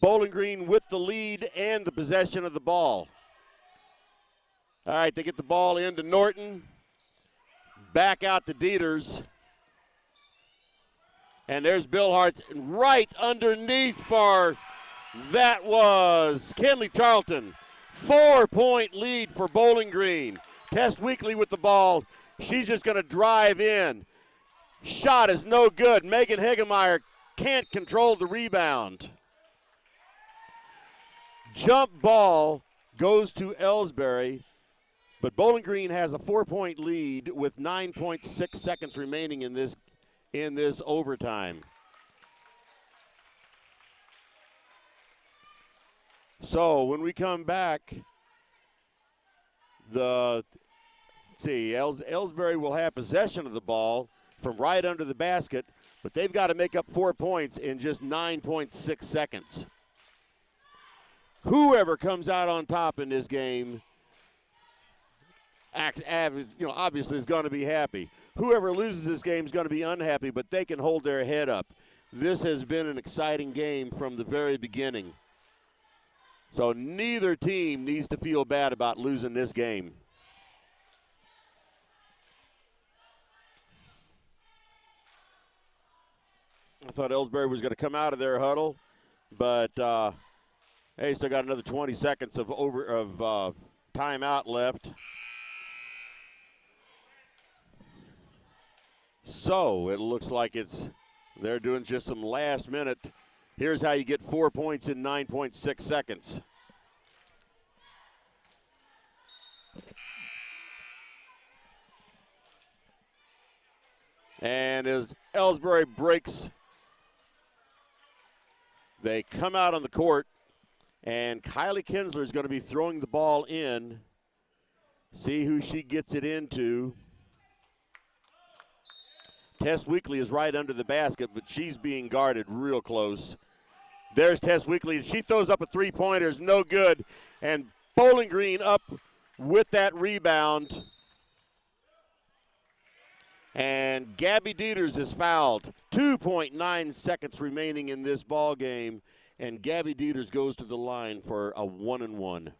A: Bowling Green with the lead and the possession of the ball. All right, they get the ball into Norton. Back out to Dieters. And there's Billhart right underneath for... That was Kenley Charlton. 4-point lead for Bowling Green. Tess Weekly with the ball. She's just going to drive in. Shot is no good. Megan Hagemeyer can't control the rebound. Jump ball goes to Elsberry, but Bowling Green has a 4-point lead with 9.6 seconds remaining in this overtime. So when we come back, Elsberry will have possession of the ball from right under the basket, but they've got to make up 4 points in just 9.6 seconds. Whoever comes out on top in this game, obviously is going to be happy. Whoever loses this game is going to be unhappy, but they can hold their head up. This has been an exciting game from the very beginning. So neither team needs to feel bad about losing this game. I thought Elsberry was going to come out of their huddle, but hey, still got another 20 seconds of timeout left. So it looks like they're doing just some last minute. Here's how you get 4 points in 9.6 seconds. And as Elsberry breaks, they come out on the court, And Kylie Kinsler is going to be throwing the ball in. See who she gets it into. Tess Weekly is right under the basket, but she's being guarded real close. There's Tess Weekly. She throws up a three-pointer. It's no good. And Bowling Green up with that rebound. And Gabby Dieters is fouled. 2.9 seconds remaining in this ball game. And Gabby Dieters goes to the line for a 1-and-1.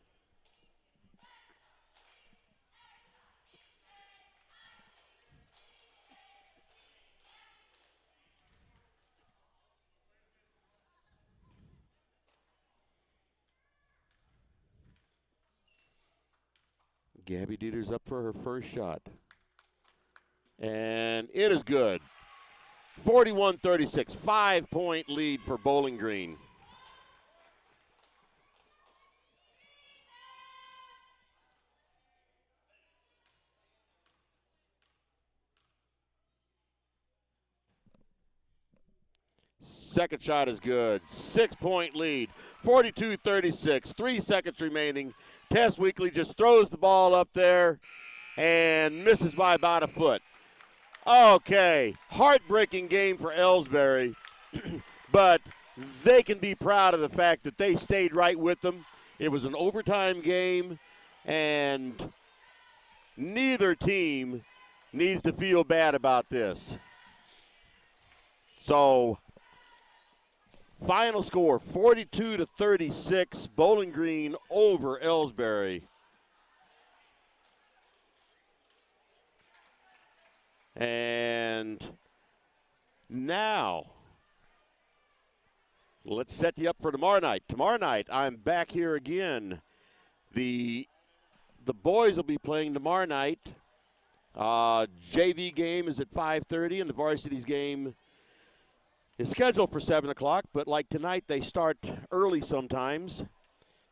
A: Gabby Dieters up for her first shot. And it is good. 41-36, 5-point lead for Bowling Green. Second shot is good. 6-point lead. 42-36. 3 seconds remaining. Tess Weekly just throws the ball up there and misses by about a foot. Okay. Heartbreaking game for Elsberry. But they can be proud of the fact that they stayed right with them. It was an overtime game, and neither team needs to feel bad about this. So, final score, 42-36, Bowling Green over Elsberry. And now, let's set you up for tomorrow night. Tomorrow night, I'm back here again. The boys will be playing tomorrow night. JV game is at 5:30, and the varsity's game is scheduled for 7 o'clock, but like tonight, they start early sometimes.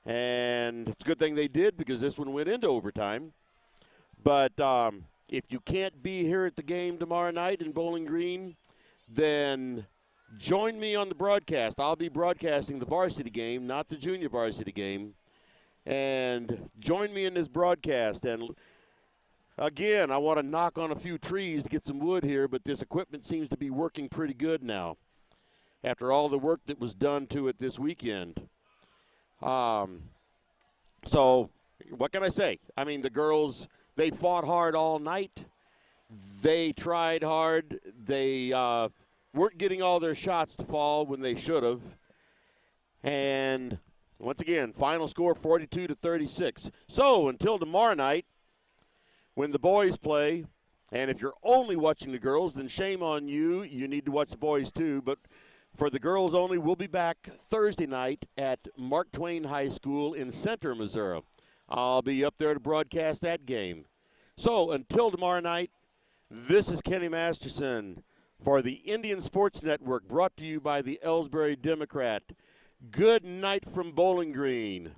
A: And it's a good thing they did because this one went into overtime. But if you can't be here at the game tomorrow night in Bowling Green, then join me on the broadcast. I'll be broadcasting the varsity game, not the junior varsity game. And join me in this broadcast. And again, I want to knock on a few trees to get some wood here, but this equipment seems to be working pretty good now after all the work that was done to it this weekend. So what can I say? I mean, the girls, they fought hard all night. They tried hard. They weren't getting all their shots to fall when they should have. And once again, final score 42-36. So until tomorrow night, when the boys play, and if you're only watching the girls, then shame on you. You need to watch the boys too. But for the girls only, we'll be back Thursday night at Mark Twain High School in Center, Missouri. I'll be up there to broadcast that game. So until tomorrow night, this is Kenny Masterson for the Indian Sports Network, brought to you by the Elsberry Democrat. Good night from Bowling Green.